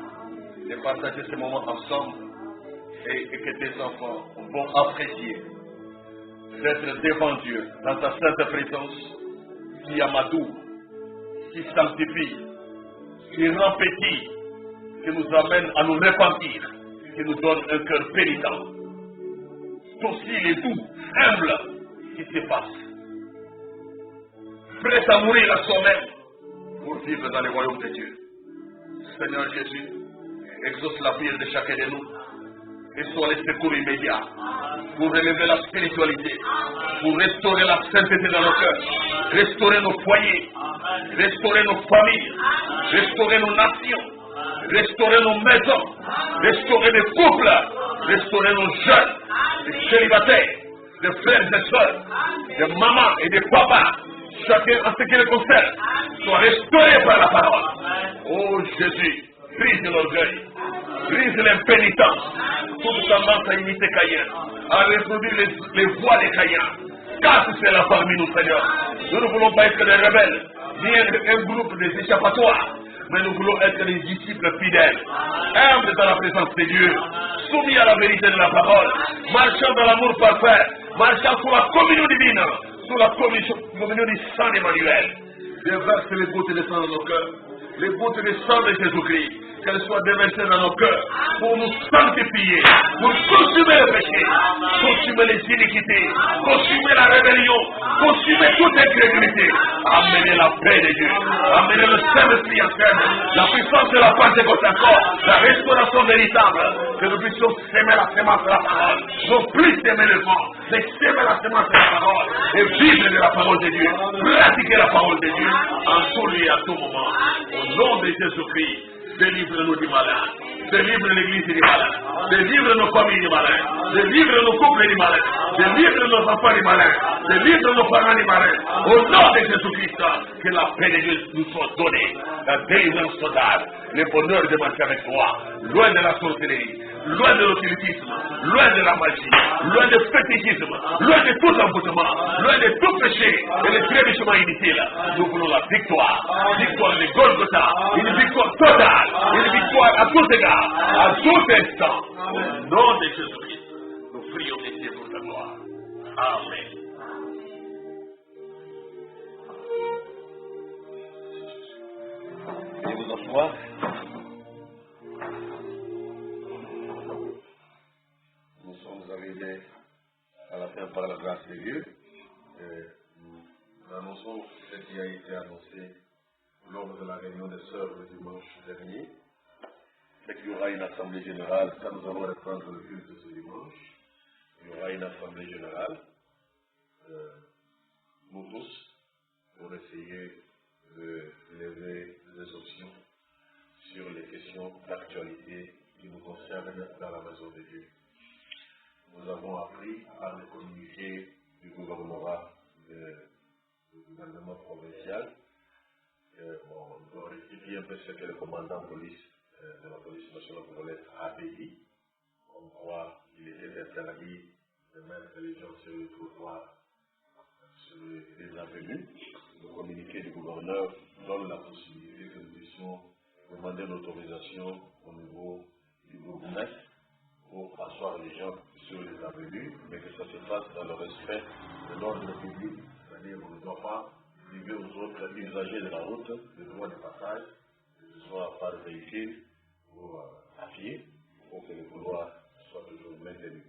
de partager ces moments ensemble et que tes enfants vont apprécier d'être devant Dieu dans ta sainte présence qui amadoue, qui sanctifie, qui rend petit, qui nous amène à nous repentir, qui nous donne un cœur pénitent, docile et doux, humble, qui s'efface, prêt à mourir à soi-même pour vivre dans le royaume de Dieu. Seigneur Jésus, exauce la prière de chacun de nous et sois le secours immédiat pour relever la spiritualité, pour restaurer la sainteté dans nos cœurs, restaurer nos foyers, restaurer nos familles, restaurer nos nations, restaurer nos maisons, restaurer les couples, restaurer nos jeunes, les célibataires, les frères et sœurs, les mamans et les papas, chacun en ce qui le concerne, soit restauré par la parole. Oh Jésus, brise l'orgueil, brise l'impénitence, toute tendance à imiter Caïn, à reproduire les voies des Caïns. Casse cela parmi nous, Seigneur. Nous ne voulons pas être des rebelles, ni un groupe des échappatoires. Mais nous voulons être des disciples fidèles, humbles dans la présence de Dieu, soumis à la vérité de la parole, marchant dans l'amour parfait, marchant sous la communion divine, sous la communion du sang d'Emmanuel. Déverse les gouttes de sang dans nos cœurs, les gouttes de sang de Jésus-Christ, qu'elles soient déversées dans nos cœurs pour nous sanctifier, pour consumer le péché, consumer les iniquités, consumer la rébellion, consumer toute incrédulité, amener la paix de Dieu, amener le Saint-Esprit en scène, la puissance de la Pentecôte encore, la restauration véritable, que nous puissions s'aimer la sémence de la parole, non plus s'aimer le vent, mais s'aimer la sémence de la parole, et vivre de la parole de Dieu, pratiquer la parole de Dieu, en tout lieu et à tout moment, au nom de Jésus-Christ. Délivre-nous du malin, délivre l'église du malin, délivre nos familles du malin, délivre nos couples du malin, délivre nos enfants du malin, délivre nos parents du malin. Au nom de Jésus-Christ, que la paix de Dieu nous soit donnée, la délivrance totale, le bonheur de marcher avec toi, loin de la sorcellerie, loin de l'occultisme, loin de la magie, loin du fétichisme, loin de tout envoûtement, loin de tout péché et les trébuchements inutiles. Nous voulons la victoire, victoire de Golgotha, une victoire totale, une victoire à tous égards, à tout instant. Au nom de Jésus-Christ, nous prions ici pour ta gloire. Amen. Et vous asseoir. Nous sommes arrivés à la fin par la grâce de Dieu. Nous annonçons ce qui a été annoncé lors de la réunion des sœurs le dimanche dernier. C'est qu'il y aura une assemblée générale, quand nous allons reprendre le culte de ce dimanche. Il y aura une assemblée générale, nous tous, pour essayer de lever des options sur les questions d'actualité qui nous concernent dans la maison de Dieu. Nous avons appris par le communiqué du gouvernement provincial. On doit rectifier un peu ce que le commandant de la police nationale congolaise a dit. On croit qu'il était interdit de mettre les gens sur le trottoir, sur les avenues. Le communiqué du gouverneur donne la possibilité que nous puissions demander l'autorisation au niveau du bourgmestre pour asseoir les gens sur les avenues, mais que ça se fasse dans le respect de l'ordre public, c'est-à-dire qu'on ne doit pas priver aux autres usagers de la route le droit de passage, que ce soit par véhicule ou à pied, pour que le couloir soit toujours maintenu.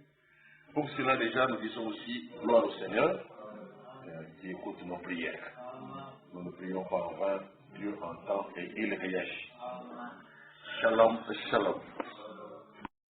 Pour cela déjà, nous disons aussi gloire au Seigneur qui écoute nos prières. Nous ne prions pas en vain, Dieu entend et il réagit. Shalom, shalom.